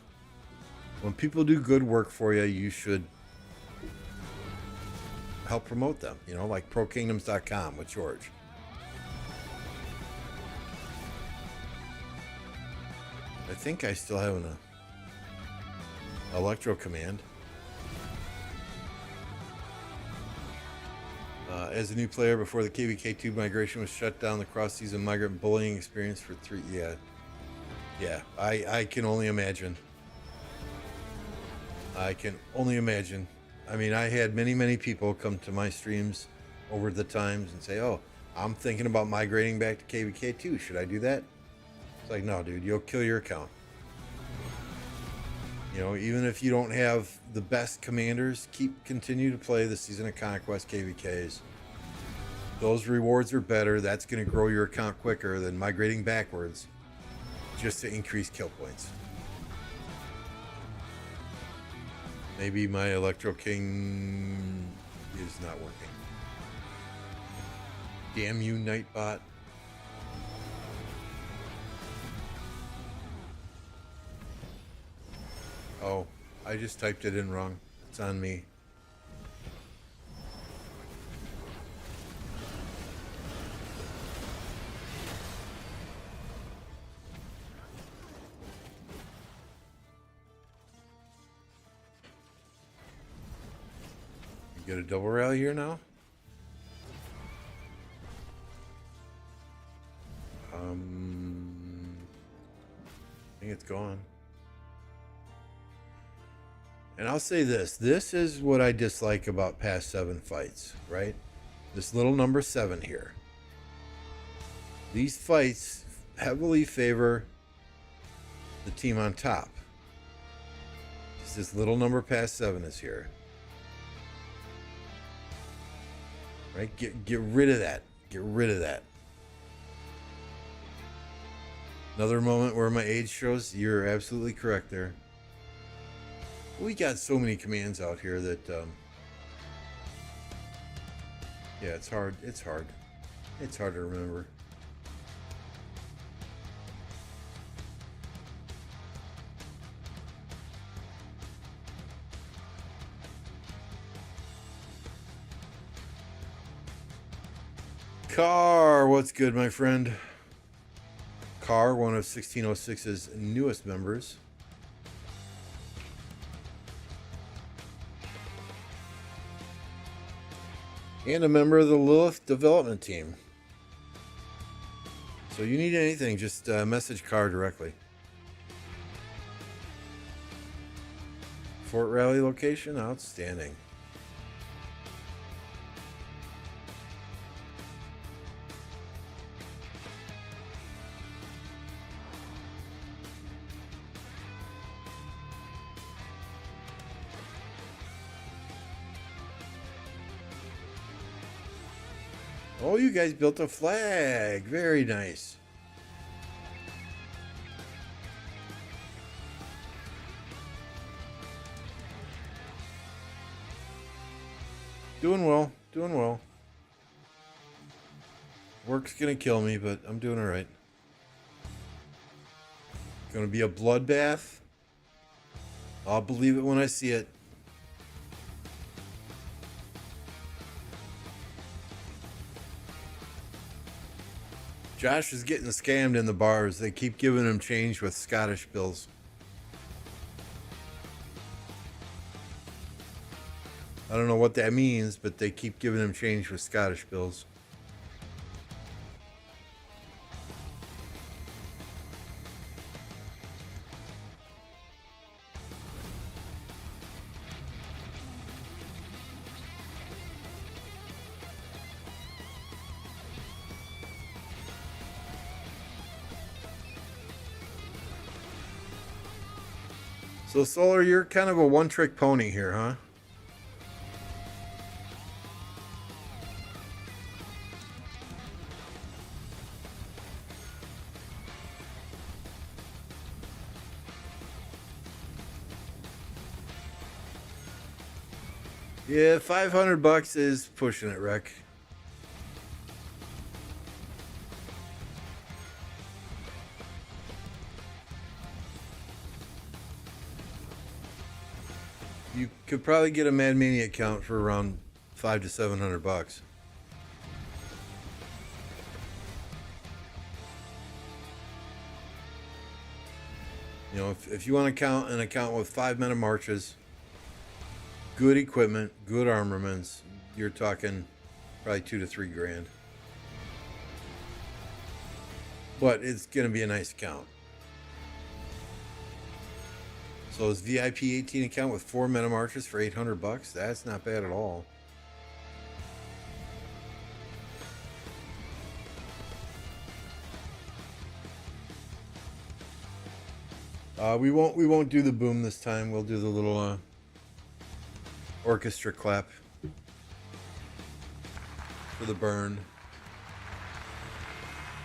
Speaker 1: When people do good work for you, you should help promote them, you know, like ProKingdoms.com with George. I think I still have an Electro Command. As a new player before the KvK 2 migration was shut down, the cross-season migrant bullying experience for 3... Yeah, I can only imagine. I can only imagine. I mean, I had many people come to my streams over the times and say, oh, I'm thinking about migrating back to KvK 2. Should I do that? It's like, no, dude, you'll kill your account. You know, even if you don't have the best commanders, continue to play the Season of Conquest KvKs. Those rewards are better. That's going to grow your account quicker than migrating backwards just to increase kill points. Maybe my Electro King is not working. Damn you, Nightbot. Oh, I just typed it in wrong. It's on me. You get a double rally here now? I think it's gone. And I'll say this. This is what I dislike about past 7 fights, right? This little number 7 here. These fights heavily favor the team on top. This little number past 7 is here. Right? Get rid of that. Get rid of that. Another moment where my age shows. You're absolutely correct there. We got so many commands out here that, yeah, it's hard. It's hard. It's hard to remember. Car, what's good, my friend? Car, one of 1606's newest members. And a member of the Lilith development team. So you need anything, just message Car directly. Fort Rally location, outstanding. Oh, you guys built a flag. Very nice. Doing well. Doing well. Work's gonna kill me, but I'm doing all right. Gonna be a bloodbath. I'll believe it when I see it. Josh is getting scammed in the bars. They keep giving him change with Scottish bills. I don't know what that means, but they keep giving him change with Scottish bills. So Solar, you're kind of a one-trick pony here, huh? Yeah, $500 is pushing it, Rec. You could probably get a Mad Mania account for around $500 to $700. You know, if you want to count an account with 5 meta marches, good equipment, good armaments, you're talking probably $2 to $3 grand. But it's gonna be a nice account. So this VIP 18 account with 4 meta marches for $800, that's not bad at all. We won't do the boom this time. We'll do the little orchestra clap for the burn.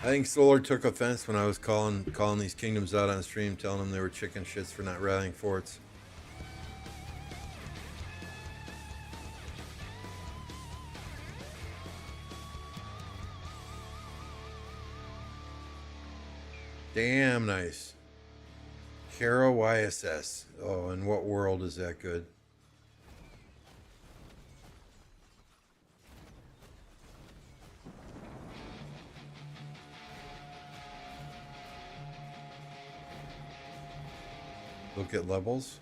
Speaker 1: I think Solar took offense when I was calling these kingdoms out on stream, telling them they were chicken shits for not rallying forts. Damn nice. Kara YSS. Oh, and what world is that good? Look at levels.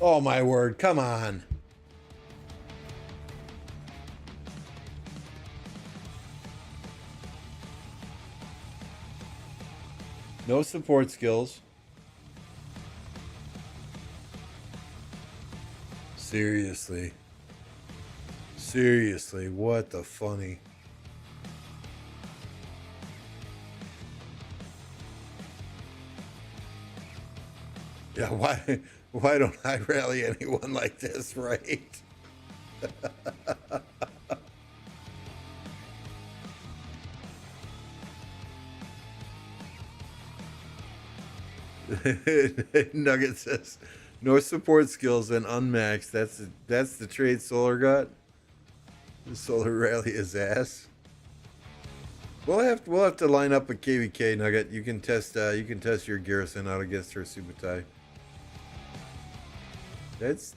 Speaker 1: Oh my word, come on. No support skills. Seriously. Seriously, what the funny? Yeah, why don't I rally anyone like this, right? Nugget says, no support skills and unmaxed. That's the trade Solar got. The Solar rally is ass. We'll have to line up a KvK, Nugget. You can test your garrison out against her Subutai. That's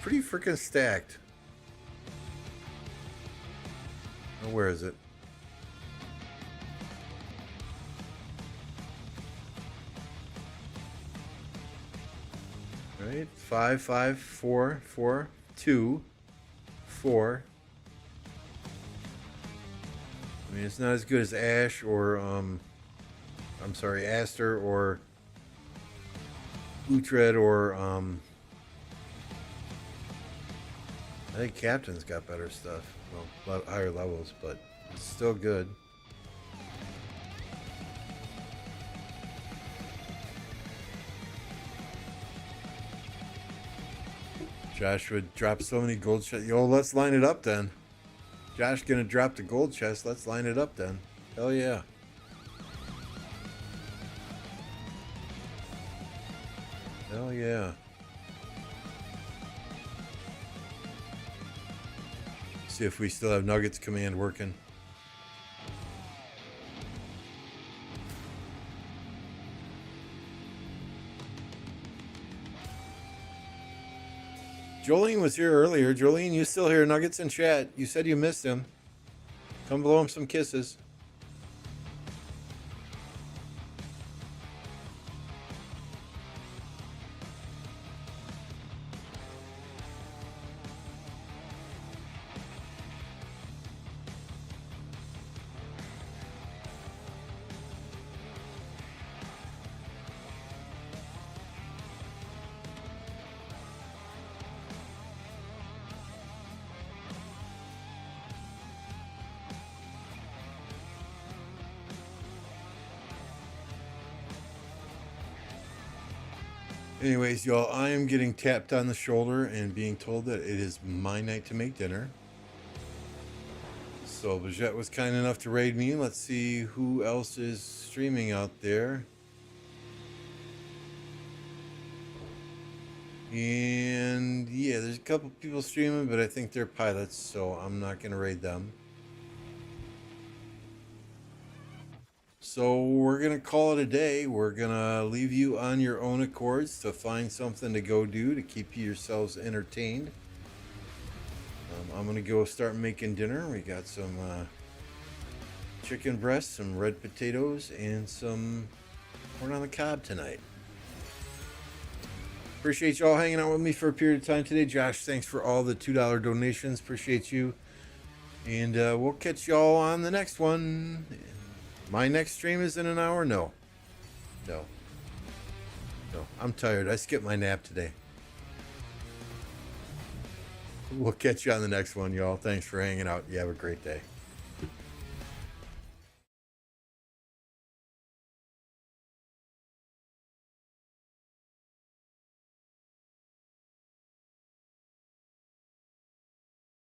Speaker 1: pretty freaking stacked. Oh, where is it? Right, 5, 5, 4, 4, 2, 4. I mean, it's not as good as Ash or I'm sorry, Aster or Uhtred or I think Captain's got better stuff. Well, higher levels, but it's still good. Josh would drop so many gold chests. Yo, let's line it up then. Josh gonna drop the gold chest. Let's line it up then. Hell yeah. Hell yeah. See if we still have Nuggets command working. Jolene was here earlier. Jolene, you still here? Nuggets in chat. You said you missed him. Come blow him some kisses. Anyways, y'all, I am getting tapped on the shoulder and being told that it is my night to make dinner. So Bajette was kind enough to raid me. Let's see who else is streaming out there. And yeah, there's a couple people streaming, but I think they're pilots, so I'm not going to raid them. So we're going to call it a day. We're going to leave you on your own accords to find something to go do to keep yourselves entertained. I'm going to go start making dinner. We got some chicken breasts, some red potatoes, and some corn on the cob tonight. Appreciate y'all hanging out with me for a period of time today. Josh, thanks for all the $2 donations. Appreciate you. And we'll catch y'all on the next one. My next stream is in an hour? No. I'm tired. I skipped my nap today. We'll catch you on the next one, y'all. Thanks for hanging out. You have a great day.